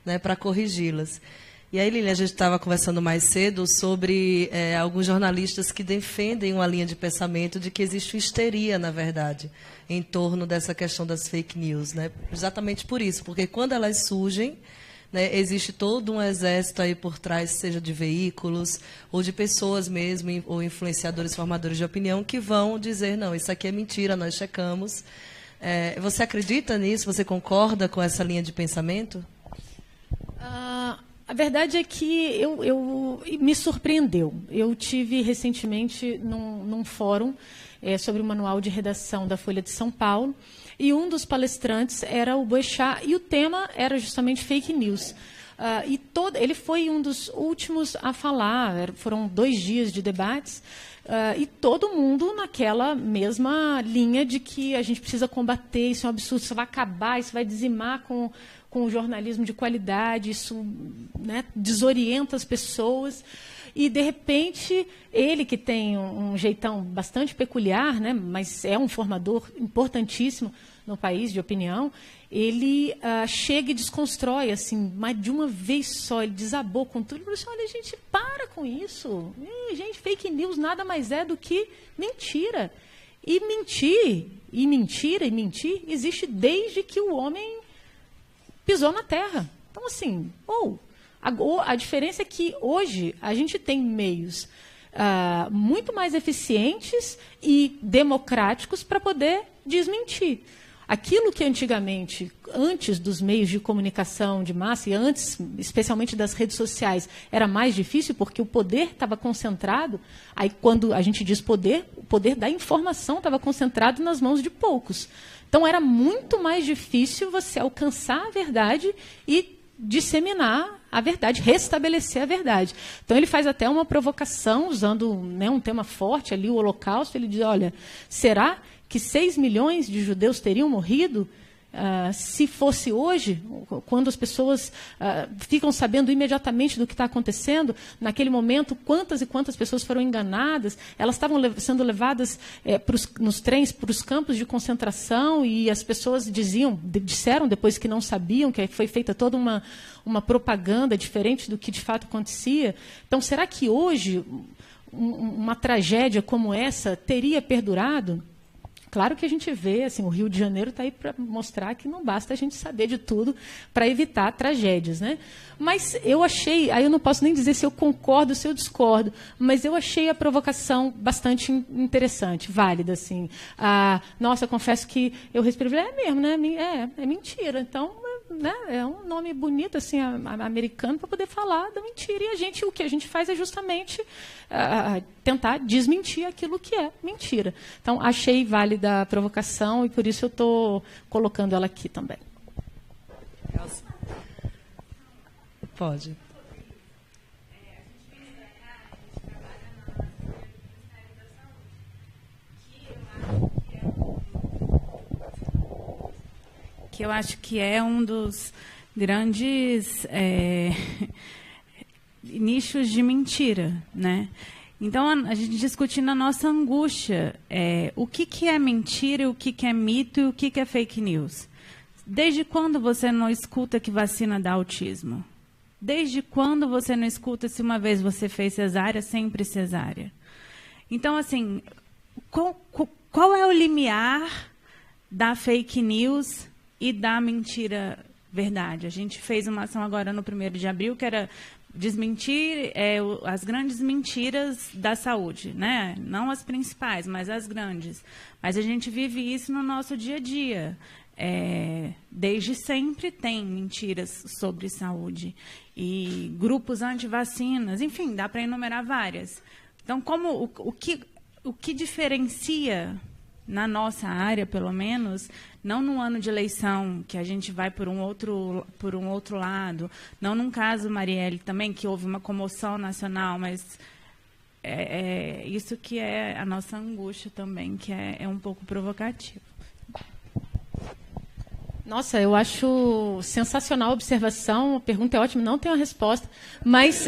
né, para corrigi-las. E aí, Lilian, a gente estava conversando mais cedo sobre alguns jornalistas que defendem uma linha de pensamento de que existe histeria, na verdade, em torno dessa questão das fake news. Né? Exatamente por isso, porque quando elas surgem, né, existe todo um exército aí por trás, seja de veículos ou de pessoas mesmo, ou influenciadores, formadores de opinião, que vão dizer, não, isso aqui é mentira, nós checamos. Você acredita nisso? Você concorda com essa linha de pensamento? A verdade é que me surpreendeu. Eu tive recentemente num fórum sobre o manual de redação da Folha de São Paulo, e um dos palestrantes era o Boechat, e o tema era justamente fake news. Ele foi um dos últimos a falar, foram 2 dias de debates, e todo mundo naquela mesma linha de que a gente precisa combater, isso é um absurdo, isso vai acabar, isso vai dizimar com o jornalismo de qualidade, isso, né, desorienta as pessoas. E, de repente, ele que tem um jeitão bastante peculiar, né, mas é um formador importantíssimo no país de opinião, ele chega e desconstrói, assim, mas de uma vez só, ele desabou com tudo. Ele falou assim, olha, gente, para com isso. Gente, fake news nada mais é do que mentira. E mentir, e mentira, e mentir, existe desde que o homem pisou na terra. Então, assim, a diferença é que hoje a gente tem meios muito mais eficientes e democráticos para poder desmentir. Aquilo que antigamente, antes dos meios de comunicação de massa, e antes, especialmente das redes sociais, era mais difícil, porque o poder estava concentrado, aí quando a gente diz poder, o poder da informação estava concentrado nas mãos de poucos. Então, era muito mais difícil você alcançar a verdade e disseminar a verdade, restabelecer a verdade. Então, ele faz até uma provocação, usando, né, um tema forte ali, o Holocausto. Ele diz, olha, será que 6 milhões de judeus teriam morrido Se fosse hoje, quando as pessoas ficam sabendo imediatamente do que está acontecendo, naquele momento, quantas e quantas pessoas foram enganadas, elas estavam sendo levadas nos trens para os campos de concentração e as pessoas disseram depois que não sabiam, que foi feita toda uma propaganda diferente do que de fato acontecia. Então, será que hoje uma tragédia como essa teria perdurado? Claro que a gente vê, assim, o Rio de Janeiro está aí para mostrar que não basta a gente saber de tudo para evitar tragédias, né? Mas eu achei, aí eu não posso nem dizer se eu concordo ou se eu discordo, mas eu achei a provocação bastante interessante, válida, assim. Nossa, eu confesso que eu respirei, é mesmo, né? É mentira. Então, né, é um nome bonito, assim, americano, para poder falar da mentira. E o que a gente faz é justamente tentar desmentir aquilo que é mentira. Então, achei válida a provocação e por isso eu estou colocando ela aqui também. Pode. Que eu acho que é um dos grandes nichos de mentira, né? Então, a gente discutindo a nossa angústia, o que é mentira, o que é mito e o que é fake news. Desde quando você não escuta que vacina dá autismo? Desde quando você não escuta se uma vez você fez cesárea, sempre cesárea? Então, assim, qual é o limiar da fake news e da mentira verdade? A gente fez uma ação agora no 1º de abril, que era desmentir as grandes mentiras da saúde, né? Não as principais, mas as grandes. Mas a gente vive isso no nosso dia a dia. Desde sempre tem mentiras sobre saúde. E grupos anti-vacinas, enfim, dá para enumerar várias. Então, o que diferencia, na nossa área, pelo menos, não no ano de eleição, que a gente vai por um outro lado, não num caso, Marielle, também, que houve uma comoção nacional, mas isso que é a nossa angústia também, que é um pouco provocativo. Nossa, eu acho sensacional a observação, a pergunta é ótima, não tenho a resposta, mas,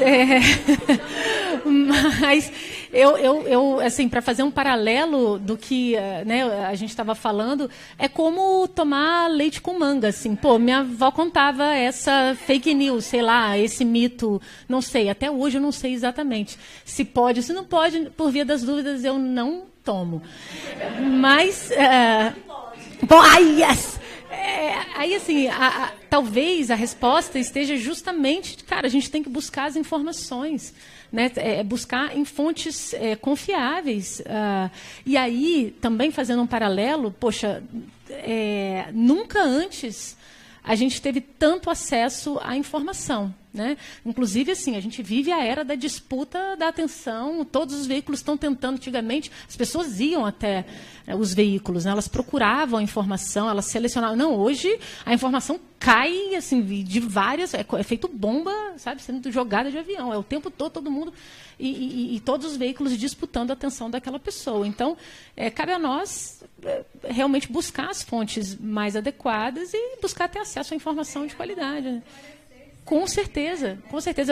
mas eu assim, para fazer um paralelo do que né, a gente estava falando, é como tomar leite com manga, assim, minha avó contava essa fake news, sei lá, esse mito, não sei, até hoje eu não sei exatamente se pode, se não pode, por via das dúvidas eu não tomo, mas, yes! Aí, assim, talvez a resposta esteja justamente, cara, a gente tem que buscar as informações, né? Buscar em fontes confiáveis. E aí, também fazendo um paralelo, poxa, nunca antes a gente teve tanto acesso à informação, né? Inclusive, assim, a gente vive a era da disputa da atenção, todos os veículos estão tentando, antigamente, as pessoas iam até os veículos, né? Elas procuravam a informação, elas selecionavam. Não, hoje a informação cai, assim, de várias, é feito bomba, sabe, sendo jogada de avião, é o tempo todo mundo, e todos os veículos disputando a atenção daquela pessoa. Então, cabe a nós realmente buscar as fontes mais adequadas e buscar ter acesso à informação de qualidade, né? Com certeza,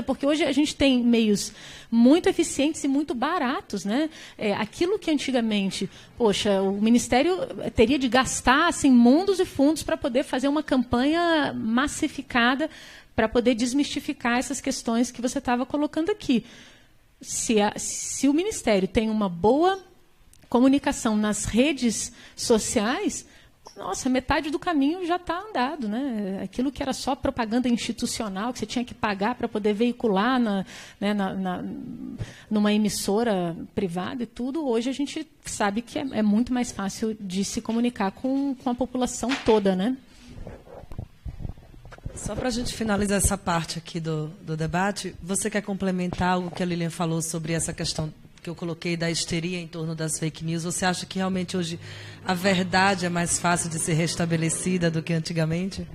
porque hoje a gente tem meios muito eficientes e muito baratos, né? Aquilo que antigamente, poxa, o Ministério teria de gastar assim, mundos e fundos para poder fazer uma campanha massificada para poder desmistificar essas questões que você estava colocando aqui. Se o Ministério tem uma boa comunicação nas redes sociais, nossa, metade do caminho já está andado, né? Aquilo que era só propaganda institucional, que você tinha que pagar para poder veicular numa emissora privada e tudo, hoje a gente sabe que é muito mais fácil de se comunicar com a população toda, né? Só para a gente finalizar essa parte aqui do debate, você quer complementar o que a Lilian falou sobre essa questão que eu coloquei da histeria em torno das fake news? Você acha que realmente hoje a verdade é mais fácil de ser restabelecida do que antigamente?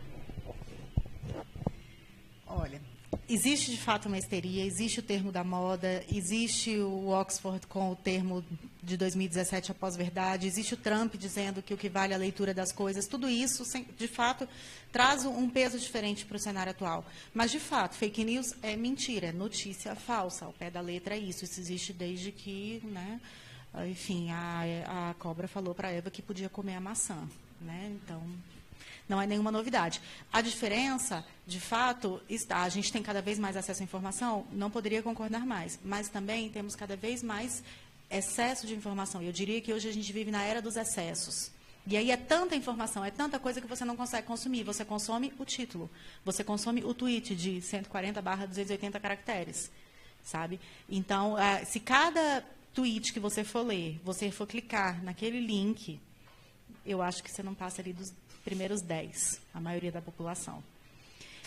Olha, existe de fato uma histeria, existe o termo da moda, existe o Oxford com o termo de 2017 após verdade, existe o Trump dizendo que o que vale é a leitura das coisas, tudo isso, de fato, traz um peso diferente para o cenário atual. Mas, de fato, fake news é mentira, é notícia falsa, ao pé da letra é isso. Isso existe desde que, né, enfim, a cobra falou para Eva que podia comer a maçã, né? Então, não é nenhuma novidade. A diferença, de fato, está, a gente tem cada vez mais acesso à informação, não poderia concordar mais, mas também temos cada vez mais excesso de informação. Eu diria que hoje a gente vive na era dos excessos. E aí é tanta informação, é tanta coisa que você não consegue consumir. Você consome o título, você consome o tweet de 140/280 caracteres, sabe? Então, se cada tweet que você for ler, você for clicar naquele link, eu acho que você não passa ali dos primeiros 10, a maioria da população.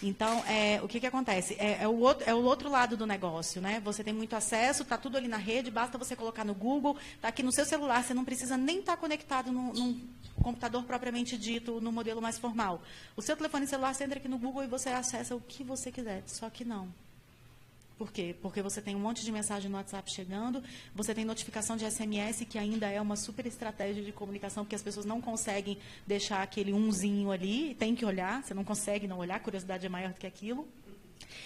Então, o que acontece? É o outro lado do negócio, né? Você tem muito acesso, está tudo ali na rede, basta você colocar no Google, está aqui no seu celular, você não precisa nem estar conectado num computador propriamente dito, no modelo mais formal. O seu telefone celular, você entra aqui no Google e você acessa o que você quiser, só que não. Por quê? Porque você tem um monte de mensagem no WhatsApp chegando, você tem notificação de SMS, que ainda é uma super estratégia de comunicação, porque as pessoas não conseguem deixar aquele umzinho ali, tem que olhar, você não consegue não olhar, a curiosidade é maior do que aquilo.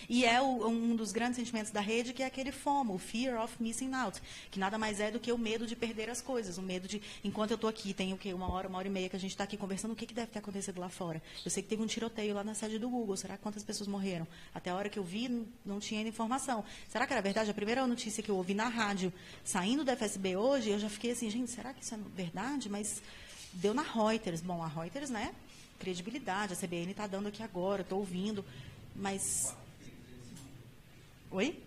E é um dos grandes sentimentos da rede, que é aquele FOMO, o Fear of Missing Out, que nada mais é do que o medo de perder as coisas, o medo de, enquanto eu estou aqui, tem o quê? Uma hora e meia que a gente está aqui conversando, o que deve ter acontecido lá fora? Eu sei que teve um tiroteio lá na sede do Google, será que quantas pessoas morreram? Até a hora que eu vi, não tinha ainda informação. Será que era verdade? A primeira notícia que eu ouvi na rádio, saindo da FSB hoje, eu já fiquei assim, gente, será que isso é verdade? Mas deu na Reuters. Bom, a Reuters, né, credibilidade, a CBN está dando aqui agora, estou ouvindo, mas... Oi?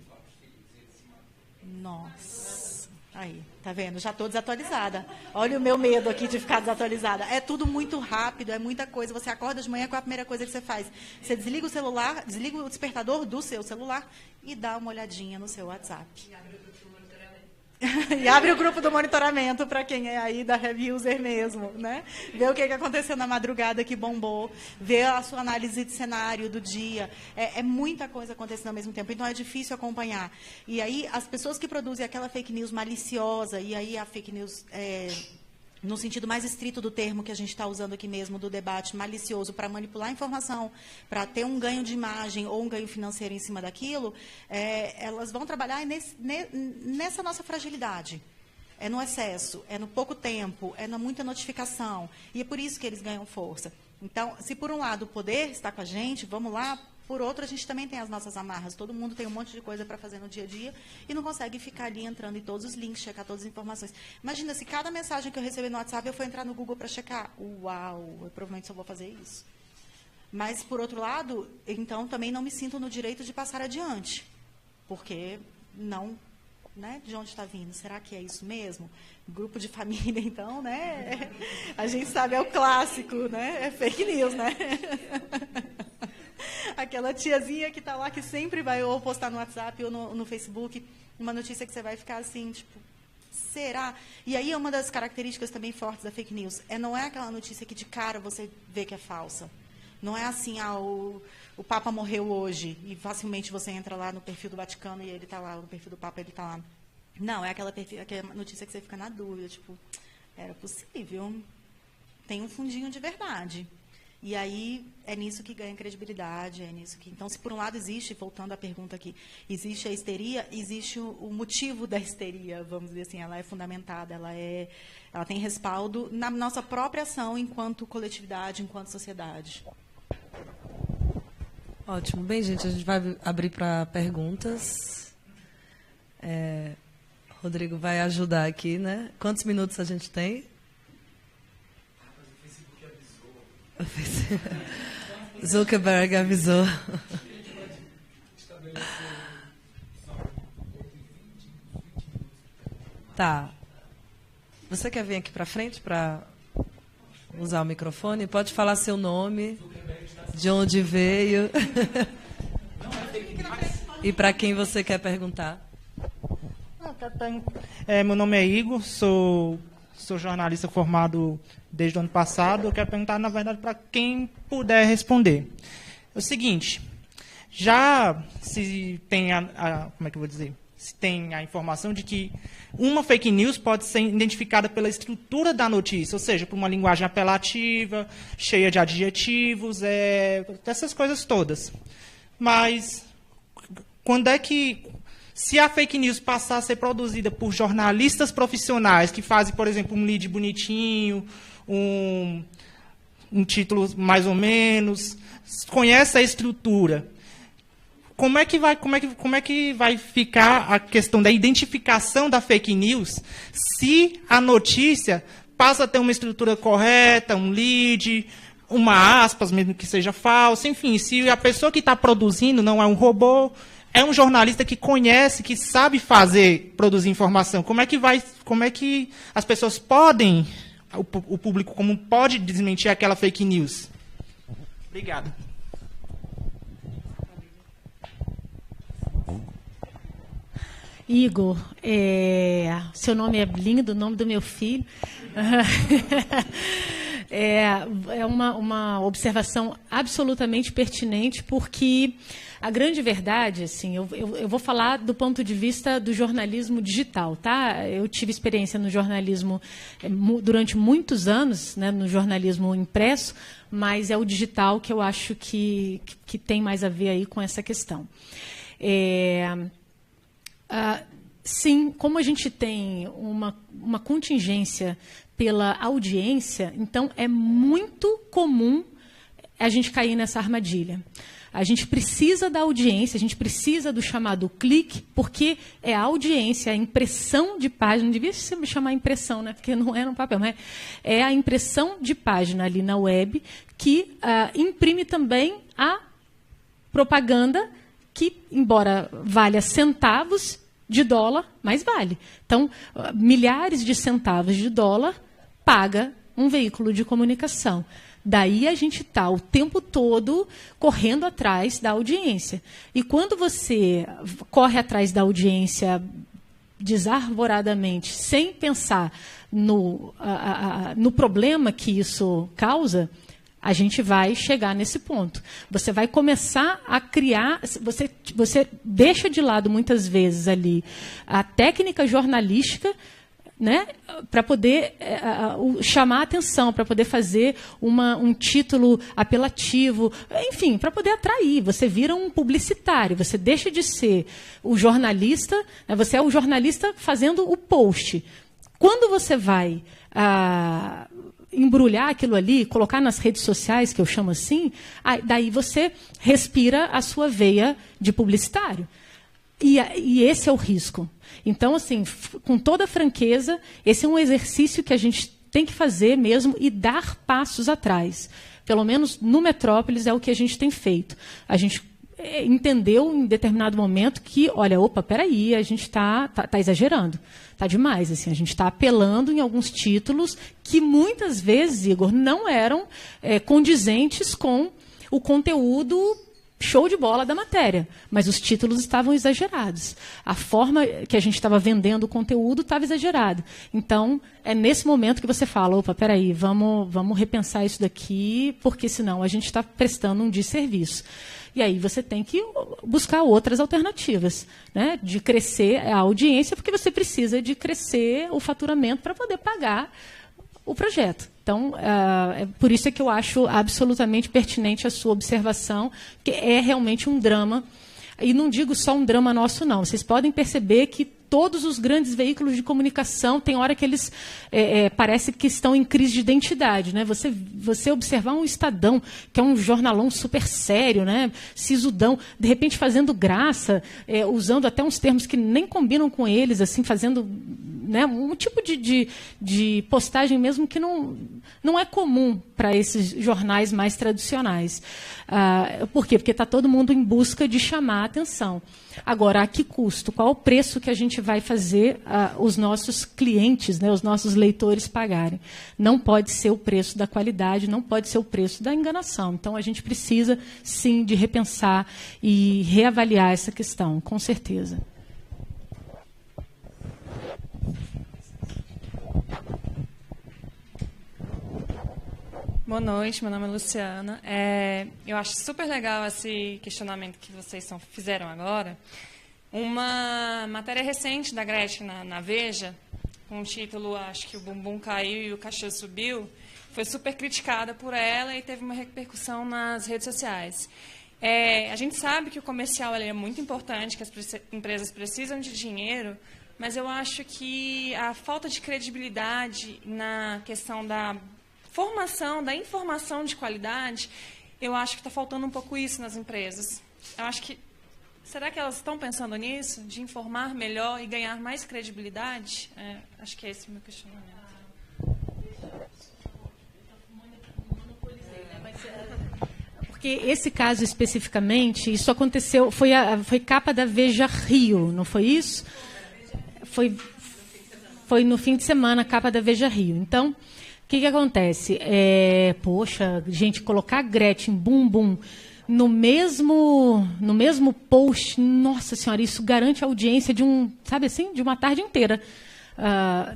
Nossa. Aí, tá vendo? Já estou desatualizada. Olha o meu medo aqui de ficar desatualizada. É tudo muito rápido, é muita coisa. Você acorda de manhã, qual é a primeira coisa que você faz? Você desliga o celular, desliga o despertador do seu celular e dá uma olhadinha no seu WhatsApp. E abre o grupo do monitoramento para quem é aí da Heavy User mesmo, né? Vê o que aconteceu na madrugada que bombou, vê a sua análise de cenário do dia. É muita coisa acontecendo ao mesmo tempo, então é difícil acompanhar. E aí as pessoas que produzem aquela fake news maliciosa, e aí a fake news... no sentido mais estrito do termo que a gente está usando aqui mesmo, do debate malicioso, para manipular a informação, para ter um ganho de imagem ou um ganho financeiro em cima daquilo, elas vão trabalhar nessa nossa fragilidade. É no excesso, é no pouco tempo, é na muita notificação. E é por isso que eles ganham força. Então, se por um lado o poder está com a gente, vamos lá. Por outro, a gente também tem as nossas amarras. Todo mundo tem um monte de coisa para fazer no dia a dia e não consegue ficar ali entrando em todos os links, checar todas as informações. Imagina, se cada mensagem que eu receber no WhatsApp eu for entrar no Google para checar. Uau, eu provavelmente só vou fazer isso. Mas, por outro lado, então, também não me sinto no direito de passar adiante. Porque não... Né? De onde está vindo? Será que é isso mesmo? Grupo de família, então, né? A gente sabe, é o clássico, né? É fake news, né? Aquela tiazinha que está lá, que sempre vai ou postar no WhatsApp ou no Facebook, uma notícia que você vai ficar assim, tipo, será? E aí, uma das características também fortes da fake news não é aquela notícia que de cara você vê que é falsa. Não é assim, o Papa morreu hoje e facilmente você entra lá no perfil do Vaticano e ele está lá, no perfil do Papa ele está lá. Não, é aquela notícia que você fica na dúvida, tipo, era possível, tem um fundinho de verdade. E aí é nisso que ganha credibilidade, é nisso que... Então, se por um lado existe, voltando à pergunta aqui, existe a histeria, existe o motivo da histeria, vamos dizer assim, ela é fundamentada, ela tem respaldo na nossa própria ação enquanto coletividade, enquanto sociedade. Ótimo. Bem, gente, a gente vai abrir para perguntas. Rodrigo vai ajudar aqui, né? Quantos minutos a gente tem? O Facebook avisou. Zuckerberg avisou. Tá. Você quer vir aqui para frente para usar o microfone? Pode falar seu nome, de onde veio e para quem você quer perguntar. Meu nome é Igor, sou jornalista formado desde o ano passado. Eu quero perguntar, na verdade, para quem puder responder. É o seguinte, já se tem como é que eu vou dizer? se tem a informação de que uma fake news pode ser identificada pela estrutura da notícia, ou seja, por uma linguagem apelativa, cheia de adjetivos, essas coisas todas. Mas quando é que, se a fake news passar a ser produzida por jornalistas profissionais que fazem, por exemplo, um lead bonitinho, um título mais ou menos, conhece a estrutura, como é que vai ficar a questão da identificação da fake news se a notícia passa a ter uma estrutura correta, um lead, uma aspas, mesmo que seja falsa, enfim, se a pessoa que está produzindo não é um robô, é um jornalista que conhece, que sabe produzir informação. Como é que as pessoas podem, o público comum pode desmentir aquela fake news? Obrigado. Igor, seu nome é lindo, o nome do meu filho. É uma observação absolutamente pertinente, porque a grande verdade, assim, eu vou falar do ponto de vista do jornalismo digital, tá? Eu tive experiência no jornalismo durante muitos anos, né, no jornalismo impresso, mas é o digital que eu acho que tem mais a ver aí com essa questão. Sim, como a gente tem uma contingência pela audiência, então é muito comum a gente cair nessa armadilha. A gente precisa da audiência, a gente precisa do chamado clique, porque é a audiência, a impressão de página, não devia se chamar impressão, né? Porque não é no papel, mas é a impressão de página ali na web que imprime também a propaganda que, embora valha centavos de dólar, mas vale. Então, milhares de centavos de dólar paga um veículo de comunicação. Daí a gente está o tempo todo correndo atrás da audiência. E quando você corre atrás da audiência desarvoradamente, sem pensar no problema que isso causa, a gente vai chegar nesse ponto. Você vai começar a criar... Você deixa de lado, muitas vezes, ali a técnica jornalística, né, para poder chamar a atenção, para poder fazer um título apelativo, enfim, para poder atrair. Você vira um publicitário, você deixa de ser o jornalista, né, você é o jornalista fazendo o post. Quando você vai embrulhar aquilo ali, colocar nas redes sociais, que eu chamo assim, daí você respira a sua veia de publicitário. E esse é o risco. Então, assim, com toda franqueza, esse é um exercício que a gente tem que fazer mesmo e dar passos atrás. Pelo menos no Metrópolis é o que a gente tem feito. A gente entendeu em determinado momento que, olha, peraí, a gente está exagerando. Está demais. Assim, a gente está apelando em alguns títulos que muitas vezes, Igor, não eram condizentes com o conteúdo show de bola da matéria, mas os títulos estavam exagerados. A forma que a gente estava vendendo o conteúdo estava exagerada. Então, é nesse momento que você fala, peraí, vamos repensar isso daqui, porque senão a gente está prestando um desserviço. E aí você tem que buscar outras alternativas, né, de crescer a audiência, porque você precisa de crescer o faturamento para poder pagar o projeto. Então, por isso é que eu acho absolutamente pertinente a sua observação, que é realmente um drama, e não digo só um drama nosso, não. Vocês podem perceber que todos os grandes veículos de comunicação, tem hora que eles parece que estão em crise de identidade, né? Você observar um Estadão, que é um jornalão super sério, né? Sisudão, de repente fazendo graça, usando até uns termos que nem combinam com eles, assim, fazendo, né, um tipo de postagem mesmo que não é comum para esses jornais mais tradicionais. Por quê? Porque está todo mundo em busca de chamar a atenção. Agora, a que custo? Qual o preço que a gente vai fazer os nossos clientes, né, os nossos leitores pagarem? Não pode ser o preço da qualidade, não pode ser o preço da enganação. Então, a gente precisa, sim, de repensar e reavaliar essa questão, com certeza. Boa noite, meu nome é Luciana. Eu acho super legal esse questionamento que vocês fizeram agora, uma matéria recente da Gretchen na Veja, com o título Acho que o Bumbum Caiu e o Cachorro Subiu, foi super criticada por ela e teve uma repercussão nas redes sociais. A gente sabe que o comercial é muito importante, que as empresas precisam de dinheiro, mas eu acho que a falta de credibilidade na questão da formação, da informação de qualidade, eu acho que está faltando um pouco isso nas empresas. Eu acho que... Será que elas estão pensando nisso? De informar melhor e ganhar mais credibilidade? Acho que é esse o meu questionamento. Porque esse caso especificamente, isso aconteceu, foi capa da Veja Rio, não foi isso? Foi no fim de semana, capa da Veja Rio. Então, o que acontece? Poxa, gente, colocar a Gretchen Bumbum no mesmo post, nossa senhora, isso garante a audiência de sabe assim, de uma tarde inteira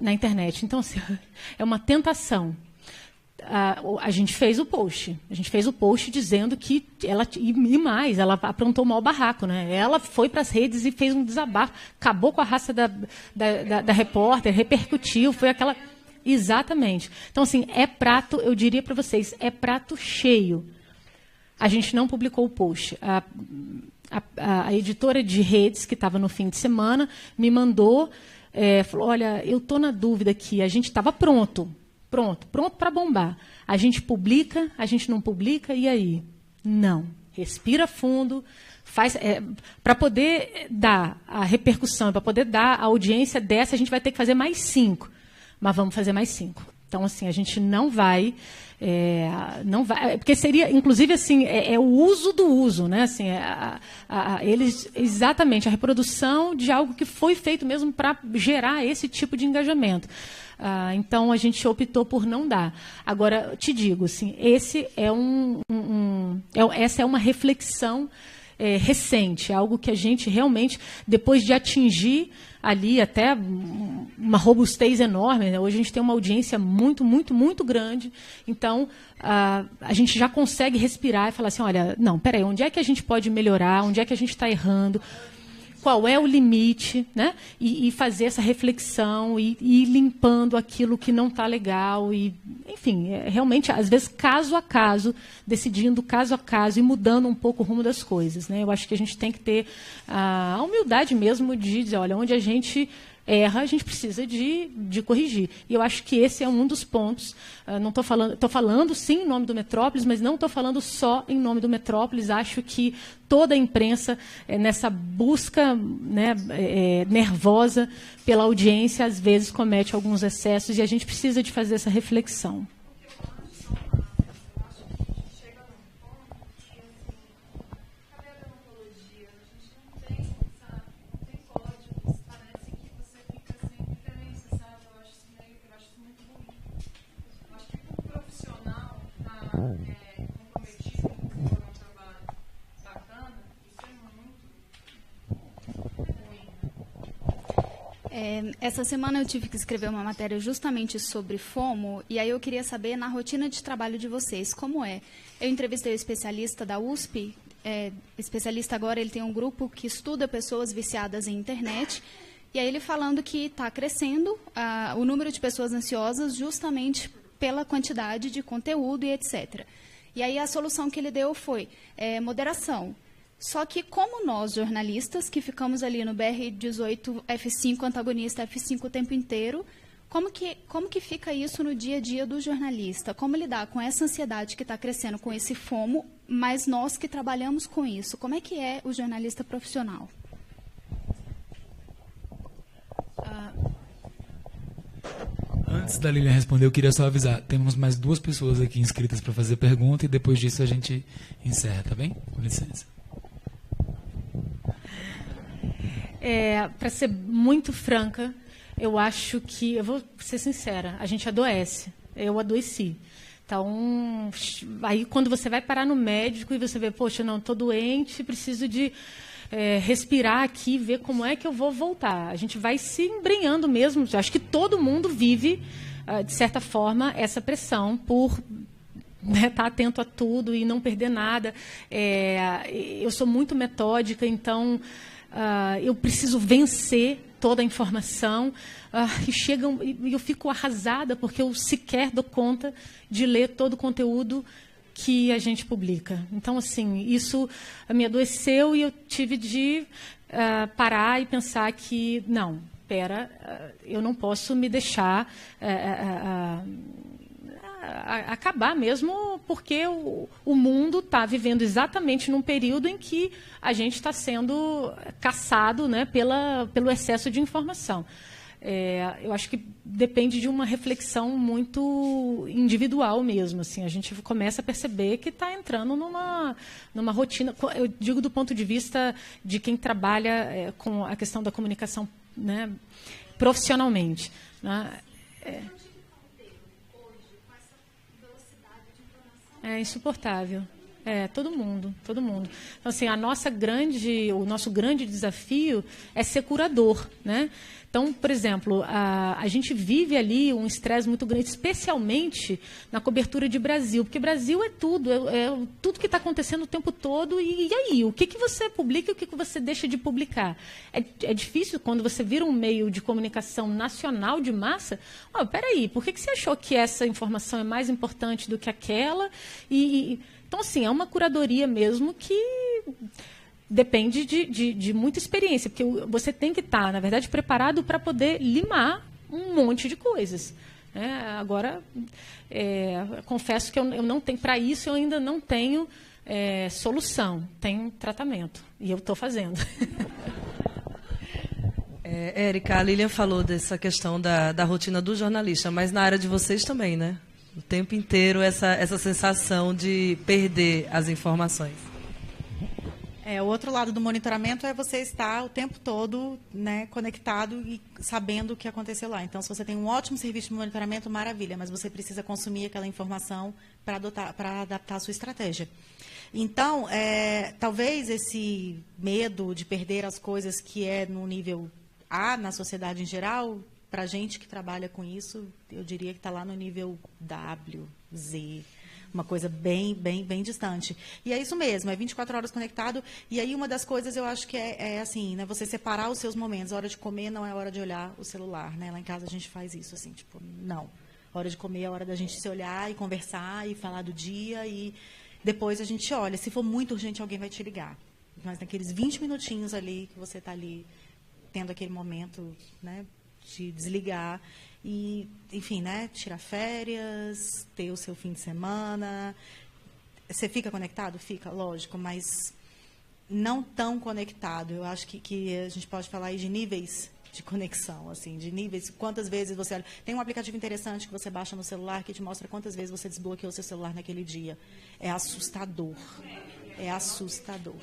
na internet. Então, assim, é uma tentação. A gente fez o post. A gente fez o post dizendo que ela, e mais, ela aprontou o maior barraco, né? Ela foi para as redes e fez um desabafo, acabou com a raça da repórter, repercutiu, foi aquela... Exatamente. Então, assim, eu diria para vocês, é prato cheio. A gente não publicou o post. A editora de redes, que estava no fim de semana, me mandou, falou, olha, eu estou na dúvida aqui, a gente estava pronto para bombar. A gente publica, a gente não publica, e aí? Não. Respira fundo, para poder dar a repercussão, para poder dar a audiência dessa, a gente vai ter que fazer mais 5. Mas vamos fazer mais 5. Então, assim, a gente não vai, porque seria, inclusive, assim, o uso do uso, né? Assim, exatamente, a reprodução de algo que foi feito mesmo para gerar esse tipo de engajamento. Então, a gente optou por não dar. Agora, te digo, assim, essa é uma reflexão recente, algo que a gente realmente, depois de atingir ali até uma robustez enorme, né? Hoje a gente tem uma audiência muito, muito, muito grande, então a gente já consegue respirar e falar assim, olha, não, peraí, onde é que a gente pode melhorar, onde é que a gente está errando, qual é o limite, né? E fazer essa reflexão e ir limpando aquilo que não está legal. E, enfim, realmente, às vezes, caso a caso, decidindo caso a caso e mudando um pouco o rumo das coisas. Né? Eu acho que a gente tem que ter a humildade mesmo de dizer, olha, onde a gente erra, a gente precisa de corrigir. E eu acho que esse é um dos pontos. Não estou falando sim em nome do Metrópolis, mas não estou falando só em nome do Metrópolis. Acho que toda a imprensa, nessa busca, né, nervosa pela audiência, às vezes comete alguns excessos e a gente precisa de fazer essa reflexão. Comprometido com um trabalho bacana, isso é muito ruim. Essa semana eu tive que escrever uma matéria justamente sobre FOMO, e aí eu queria saber, na rotina de trabalho de vocês, como é? Eu entrevistei o especialista da USP, especialista agora, ele tem um grupo que estuda pessoas viciadas em internet, e aí ele falando que está crescendo o número de pessoas ansiosas justamente pela quantidade de conteúdo e etc. E aí a solução que ele deu foi moderação. Só que como nós, jornalistas, que ficamos ali no BR-18, F5, antagonista F5 o tempo inteiro, como que fica isso no dia a dia do jornalista? Como lidar com essa ansiedade que está crescendo, com esse FOMO, mas nós que trabalhamos com isso? Como é que é o jornalista profissional? Antes da Lilian responder, eu queria só avisar. Temos mais 2 pessoas aqui inscritas para fazer pergunta e depois disso a gente encerra, tá bem? Com licença. Para ser muito franca, eu acho que, eu vou ser sincera, a gente adoece. Eu adoeci. Então, aí quando você vai parar no médico e você vê, poxa, não, estou doente, preciso de respirar aqui, ver como é que eu vou voltar. A gente vai se embrenhando mesmo. Eu acho que todo mundo vive, de certa forma, essa pressão por estar atento a tudo e não perder nada. Eu sou muito metódica, então eu preciso vencer toda a informação, e eu fico arrasada porque eu sequer dou conta de ler todo o conteúdo que a gente publica. Então, assim, isso me adoeceu e eu tive de parar e pensar que, não, eu não posso me deixar acabar mesmo, porque o mundo está vivendo exatamente num período em que a gente está sendo caçado, né, pelo excesso de informação. Eu acho que depende de uma reflexão muito individual mesmo. Assim, a gente começa a perceber que está entrando numa rotina, eu digo do ponto de vista de quem trabalha com a questão da comunicação, né, profissionalmente, né? É insuportável. Todo mundo. Então, assim, o nosso grande desafio é ser curador, né? Então, por exemplo, a gente vive ali um estresse muito grande, especialmente na cobertura de Brasil, porque Brasil é tudo, tudo que está acontecendo o tempo todo, e aí? O que você publica e o que você deixa de publicar? É difícil quando você vira um meio de comunicação nacional de massa. Peraí, por que você achou que essa informação é mais importante do que aquela? Então, assim, é uma curadoria mesmo que depende de muita experiência, porque você tem que estar, na verdade, preparado para poder limar um monte de coisas. Agora, confesso que eu não tenho, para isso eu ainda não tenho solução, tenho tratamento, e eu estou fazendo. Érica, a Lilian falou dessa questão da rotina do jornalista, mas na área de vocês também, né? O tempo inteiro essa sensação de perder as informações. O outro lado do monitoramento é você estar o tempo todo, né, conectado e sabendo o que aconteceu lá. Então, se você tem um ótimo serviço de monitoramento, maravilha, mas você precisa consumir aquela informação para adaptar a sua estratégia. Então, talvez esse medo de perder as coisas que é no nível A, na sociedade em geral, para a gente que trabalha com isso, eu diria que está lá no nível W, Z, uma coisa bem, bem, bem distante. E é isso mesmo, é 24 horas conectado. E aí uma das coisas eu acho que é assim, né, você separar os seus momentos. A hora de comer não é hora de olhar o celular, né? Lá em casa a gente faz isso, assim, tipo, não. A hora de comer é a hora da gente se olhar e conversar e falar do dia, e depois a gente olha. Se for muito urgente, alguém vai te ligar. Mas naqueles 20 minutinhos ali, que você está ali tendo aquele momento, né, de desligar e, enfim, né, tirar férias, ter o seu fim de semana. Você fica conectado? Fica, lógico, mas não tão conectado. Eu acho que a gente pode falar aí de níveis de conexão, assim, de níveis, quantas vezes você olha. Tem um aplicativo interessante que você baixa no celular que te mostra quantas vezes você desbloqueou o seu celular naquele dia. É assustador. É assustador.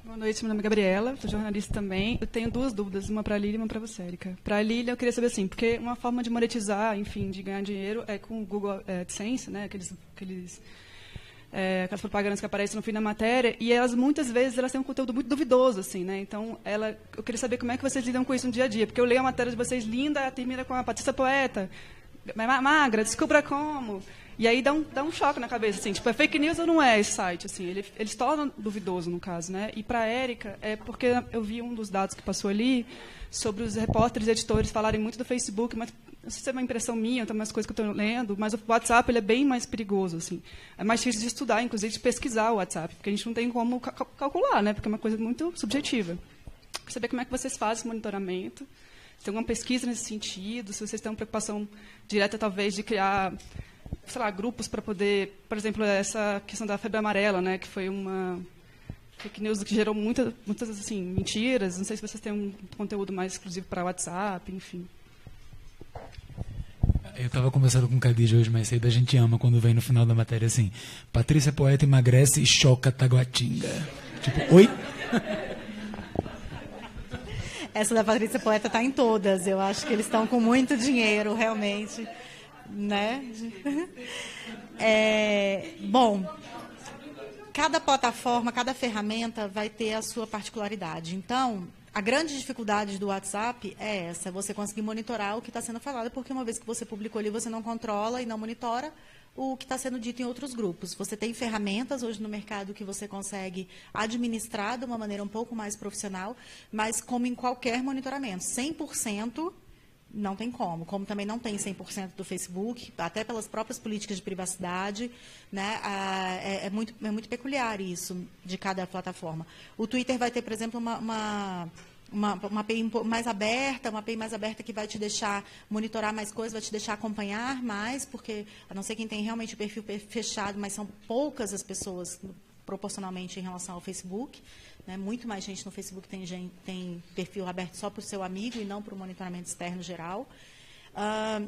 Boa noite, meu nome é Gabriela, sou jornalista também. Eu tenho duas dúvidas, uma para a Lília e uma para você, Érica. Para a Lília, eu queria saber assim, porque uma forma de monetizar, enfim, de ganhar dinheiro é com o Google AdSense, né, aquelas propagandas que aparecem no fim da matéria, e elas muitas vezes elas têm um conteúdo muito duvidoso, assim, né? Então, eu queria saber como é que vocês lidam com isso no dia a dia, porque eu leio a matéria de vocês linda, termina com a Patrícia Poeta, magra, descubra como. E aí dá um choque na cabeça, assim, tipo, é fake news ou não é esse site? Assim, eles tornam duvidoso, no caso, né? E para a Érica, porque eu vi um dos dados que passou ali sobre os repórteres e editores falarem muito do Facebook, mas não sei se é uma impressão minha, tem umas coisas que eu estou lendo, mas o WhatsApp ele é bem mais perigoso, assim. É mais difícil de estudar, inclusive de pesquisar o WhatsApp, porque a gente não tem como calcular, né? Porque é uma coisa muito subjetiva. Quero saber como é que vocês fazem esse monitoramento, se tem alguma pesquisa nesse sentido, se vocês têm uma preocupação direta, talvez, de criar, sei lá, grupos para poder, por exemplo, essa questão da febre amarela, né, que foi uma fake news que gerou muitas assim, mentiras. Não sei se vocês têm um conteúdo mais exclusivo para WhatsApp, enfim. Eu estava conversando com o Khadija hoje mais cedo, a gente ama quando vem no final da matéria assim, Patrícia Poeta emagrece e choca Taguatinga. Tipo, oi? Essa da Patrícia Poeta está em todas. Eu acho que eles estão com muito dinheiro, realmente. Né? Bom, cada plataforma, cada ferramenta vai ter a sua particularidade. Então, a grande dificuldade do WhatsApp é essa, você conseguir monitorar o que está sendo falado, porque uma vez que você publicou ali, você não controla e não monitora, o que está sendo dito em outros grupos. Você tem ferramentas hoje no mercado que você consegue administrar de uma maneira um pouco mais profissional, mas como em qualquer monitoramento, 100% não tem como também não tem 100% do Facebook, até pelas próprias políticas de privacidade, né? É muito peculiar isso de cada plataforma. O Twitter vai ter, por exemplo, uma API mais aberta, que vai te deixar monitorar mais coisas, vai te deixar acompanhar mais, porque, a não ser quem tem realmente o perfil fechado, mas são poucas as pessoas proporcionalmente em relação ao Facebook, né? Muito mais gente no Facebook tem perfil aberto só para o seu amigo e não para o monitoramento externo geral.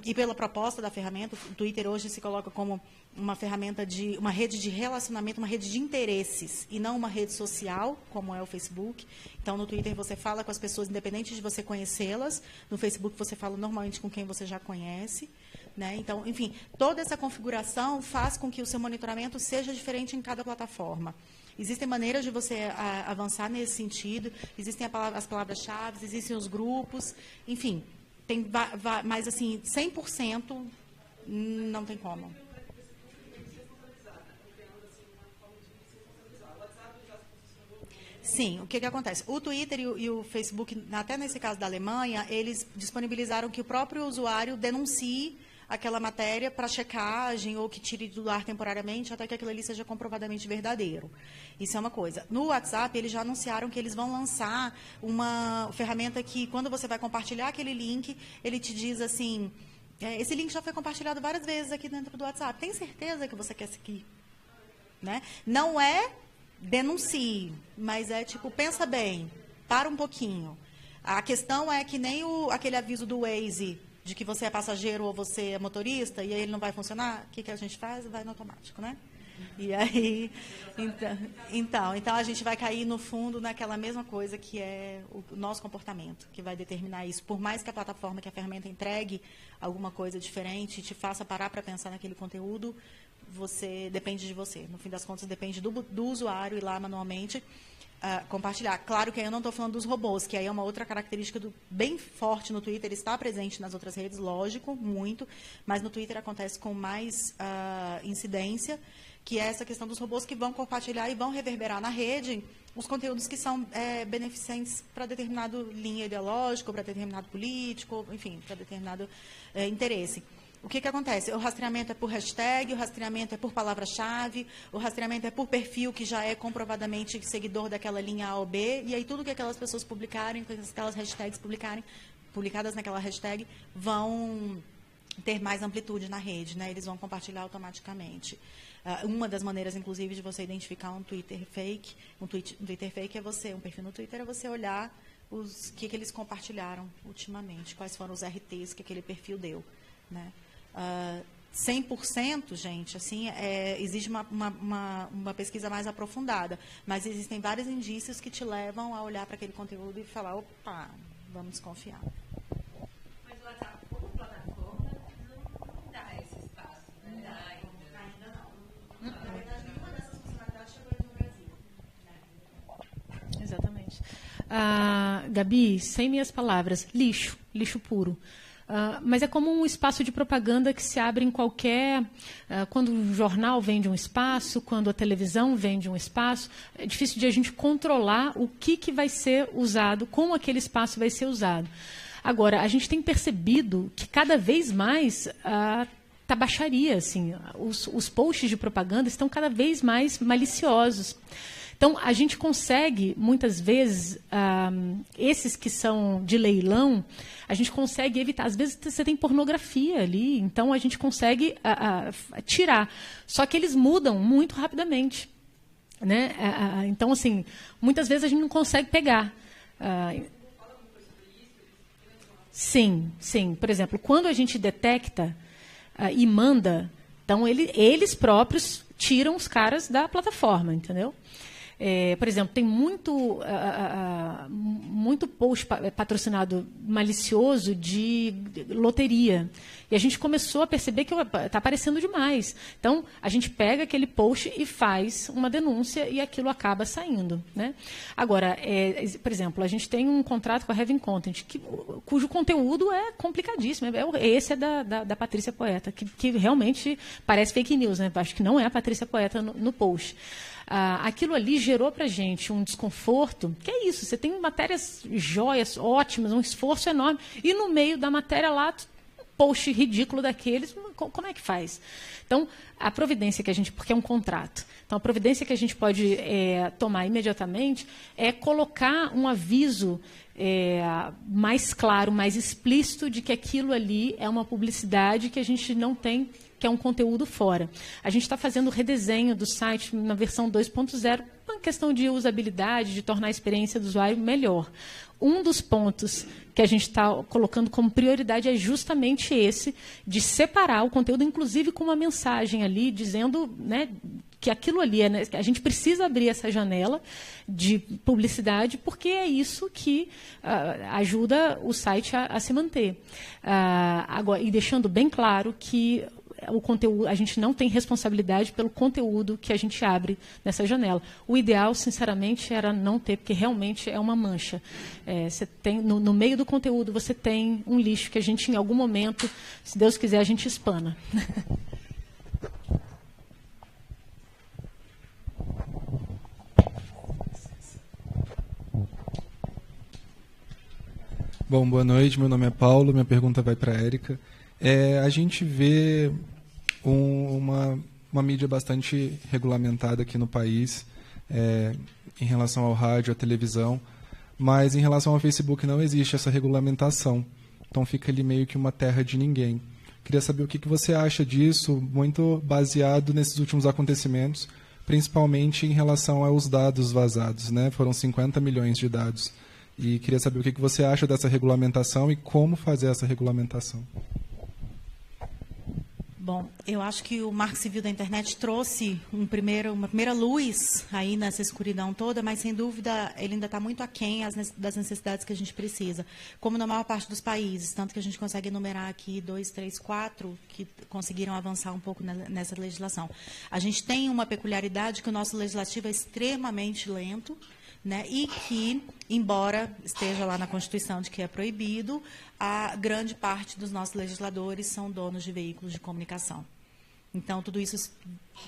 E pela proposta da ferramenta, o Twitter hoje se coloca como uma ferramenta uma rede de relacionamento, uma rede de interesses, e não uma rede social, como é o Facebook. Então, no Twitter você fala com as pessoas, independente de você conhecê-las. No Facebook você fala normalmente com quem você já conhece, né? Então, enfim, toda essa configuração faz com que o seu monitoramento seja diferente em cada plataforma. Existem maneiras de você avançar nesse sentido, existem as palavras-chave, existem os grupos, enfim, mas assim, 100% não tem como. Sim, o que acontece? O Twitter e o Facebook, até nesse caso da Alemanha, eles disponibilizaram que o próprio usuário denuncie aquela matéria para checagem ou que tire do ar temporariamente até que aquilo ali seja comprovadamente verdadeiro. Isso é uma coisa. No WhatsApp, eles já anunciaram que eles vão lançar uma ferramenta que, quando você vai compartilhar aquele link, ele te diz assim, esse link já foi compartilhado várias vezes aqui dentro do WhatsApp. Tem certeza que você quer seguir? Né? Não é denuncie, mas é tipo, pensa bem, para um pouquinho. A questão é que nem aquele aviso do Waze, de que você é passageiro ou você é motorista, e aí ele não vai funcionar, o que a gente faz? Vai no automático, né? E aí, então a gente vai cair, no fundo, naquela mesma coisa que é o nosso comportamento, que vai determinar isso. Por mais que a plataforma, que a ferramenta entregue alguma coisa diferente, te faça parar para pensar naquele conteúdo, depende de você. No fim das contas, depende do usuário ir lá manualmente compartilhar. Claro que aí eu não estou falando dos robôs, que aí é uma outra característica bem forte no Twitter, está presente nas outras redes, lógico, muito, mas no Twitter acontece com mais incidência, que é essa questão dos robôs que vão compartilhar e vão reverberar na rede os conteúdos que são beneficentes para determinado linha ideológica, para determinado político, enfim, para determinado interesse. O que acontece? O rastreamento é por hashtag, o rastreamento é por palavra-chave, o rastreamento é por perfil que já é comprovadamente seguidor daquela linha A ou B, e aí tudo que aquelas pessoas publicarem, aquelas hashtags publicadas naquela hashtag, vão ter mais amplitude na rede, né? Eles vão compartilhar automaticamente. Uma das maneiras, inclusive, de você identificar um Twitter fake, um Twitter fake um perfil no Twitter é você olhar o que eles compartilharam ultimamente, quais foram os RTs que aquele perfil deu, né? 100%, gente, assim, exige uma pesquisa mais aprofundada, mas existem vários indícios que te levam a olhar para aquele conteúdo e falar, opa, vamos desconfiar. Mas o WhatsApp, como plataforma, não dá esse espaço, né? Ainda não. Na verdade, nenhuma dessas funcionalidades chegou aqui no Brasil. Exatamente. Gabi, sem minhas palavras, lixo puro. Mas é como um espaço de propaganda que se abre em qualquer... quando o jornal vende um espaço, quando a televisão vende um espaço, é difícil de a gente controlar o que vai ser usado, como aquele espaço vai ser usado. Agora, a gente tem percebido que cada vez mais tá baixaria, assim, os posts de propaganda estão cada vez mais maliciosos. Então, a gente consegue, muitas vezes, esses que são de leilão, a gente consegue evitar. Às vezes, você tem pornografia ali, então a gente consegue tirar. Só que eles mudam muito rapidamente, né? Então, assim, muitas vezes a gente não consegue pegar. Sim. Por exemplo, quando a gente detecta e manda, então eles próprios tiram os caras da plataforma, entendeu? Por exemplo, tem muito post patrocinado malicioso de loteria. E a gente começou a perceber que está aparecendo demais. Então, a gente pega aquele post e faz uma denúncia e aquilo acaba saindo, né? Agora, por exemplo, a gente tem um contrato com a Heaven Content, cujo conteúdo é complicadíssimo. Esse é da Patrícia Poeta, que realmente parece fake news, né? Acho que não é a Patrícia Poeta no post. Aquilo ali gerou para a gente um desconforto, que é isso, você tem matérias joias, ótimas, um esforço enorme, e no meio da matéria lá, um post ridículo daqueles, como é que faz? Então, a providência que a gente, porque é um contrato, então a providência que a gente pode tomar imediatamente é colocar um aviso mais claro, mais explícito de que aquilo ali é uma publicidade que a gente não tem, que é um conteúdo fora. A gente está fazendo o redesenho do site na versão 2.0, uma questão de usabilidade, de tornar a experiência do usuário melhor. Um dos pontos que a gente está colocando como prioridade é justamente esse, de separar o conteúdo, inclusive com uma mensagem ali, dizendo, né, que aquilo ali, a gente precisa abrir essa janela de publicidade, porque é isso que ajuda o site a se manter. Agora, e deixando bem claro que o conteúdo, a gente não tem responsabilidade pelo conteúdo que a gente abre nessa janela. O ideal, sinceramente, era não ter, porque realmente é uma mancha. Você tem, no meio do conteúdo, você tem um lixo que a gente, em algum momento, se Deus quiser, a gente espana. Bom, boa noite. Meu nome é Paulo. Minha pergunta vai para a Érica. A gente vê uma mídia bastante regulamentada aqui no país em relação ao rádio, à televisão, mas em relação ao Facebook não existe essa regulamentação. Então fica ali meio que uma terra de ninguém. Queria saber o que você acha disso, muito baseado nesses últimos acontecimentos, principalmente em relação aos dados vazados, né? Foram 50 milhões de dados. E queria saber o que você acha dessa regulamentação e como fazer essa regulamentação. Bom, eu acho que o Marco Civil da Internet trouxe uma primeira luz aí nessa escuridão toda, mas, sem dúvida, ele ainda está muito aquém das necessidades que a gente precisa. Como na maior parte dos países, tanto que a gente consegue enumerar aqui 2, 3, 4 que conseguiram avançar um pouco nessa legislação. A gente tem uma peculiaridade que o nosso legislativo é extremamente lento, né, e que, embora esteja lá na Constituição de que é proibido, a grande parte dos nossos legisladores são donos de veículos de comunicação. Então, tudo isso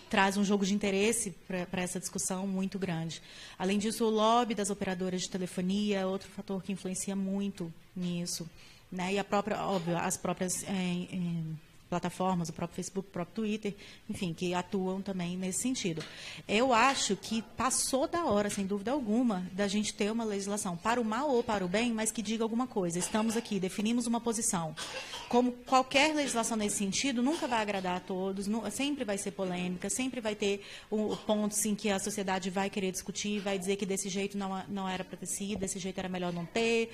traz um jogo de interesse para essa discussão muito grande. Além disso, o lobby das operadoras de telefonia é outro fator que influencia muito nisso, né, e as próprias plataformas, o próprio Facebook, o próprio Twitter, enfim, que atuam também nesse sentido. Eu acho que passou da hora, sem dúvida alguma, da gente ter uma legislação, para o mal ou para o bem, mas que diga alguma coisa. Estamos aqui, definimos uma posição. Como qualquer legislação nesse sentido, nunca vai agradar a todos, sempre vai ser polêmica, sempre vai ter pontos em que a sociedade vai querer discutir, vai dizer que desse jeito não era para ter sido, desse jeito era melhor não ter.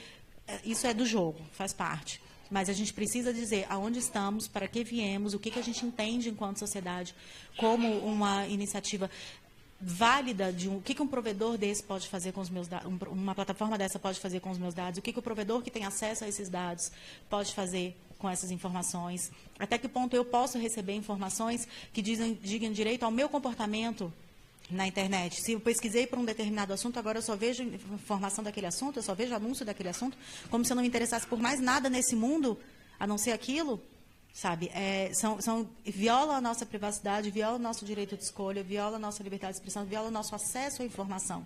Isso é do jogo, faz parte. Mas a gente precisa dizer aonde estamos, para que viemos, o que a gente entende enquanto sociedade como uma iniciativa válida, o que um provedor desse pode fazer com os meus dados, uma plataforma dessa pode fazer com os meus dados, o que o provedor que tem acesso a esses dados pode fazer com essas informações, até que ponto eu posso receber informações que digam direito ao meu comportamento na internet. Se eu pesquisei por um determinado assunto, agora eu só vejo informação daquele assunto, eu só vejo anúncio daquele assunto, como se eu não me interessasse por mais nada nesse mundo, a não ser aquilo, sabe? Viola a nossa privacidade, viola o nosso direito de escolha, viola a nossa liberdade de expressão, viola o nosso acesso à informação.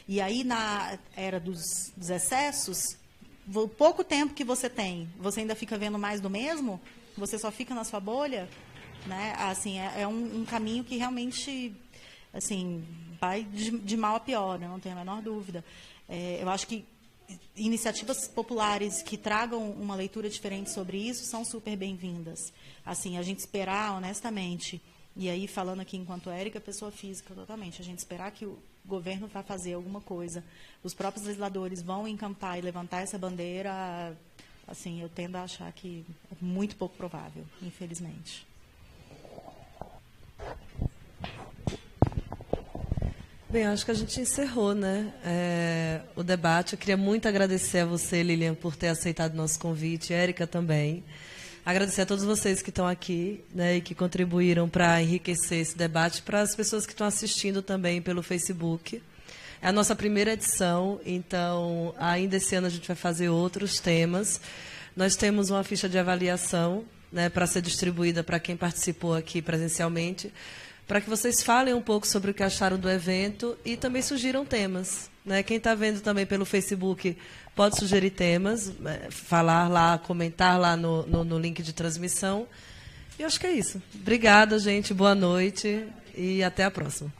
E aí, na era dos excessos, o pouco tempo que você tem, você ainda fica vendo mais do mesmo? Você só fica na sua bolha? Né? Assim, é um caminho que realmente... assim, vai de mal a pior, né? Não tenho a menor dúvida. Eu acho que iniciativas populares que tragam uma leitura diferente sobre isso são super bem-vindas. Assim, a gente esperar, honestamente, e aí falando aqui enquanto Érica, pessoa física totalmente, a gente esperar que o governo vá fazer alguma coisa, os próprios legisladores vão encampar e levantar essa bandeira, assim, eu tendo a achar que é muito pouco provável, infelizmente. Bem, acho que a gente encerrou, né, o debate. Eu queria muito agradecer a você, Lilian, por ter aceitado o nosso convite, Érica também. Agradecer a todos vocês que estão aqui, né, e que contribuíram para enriquecer esse debate, para as pessoas que estão assistindo também pelo Facebook. É a nossa primeira edição, então ainda esse ano a gente vai fazer outros temas. Nós temos uma ficha de avaliação, né, para ser distribuída para quem participou aqui presencialmente, para que vocês falem um pouco sobre o que acharam do evento e também sugiram temas, né? Quem está vendo também pelo Facebook pode sugerir temas, falar lá, comentar lá no link de transmissão. E eu acho que é isso. Obrigada, gente. Boa noite e até a próxima.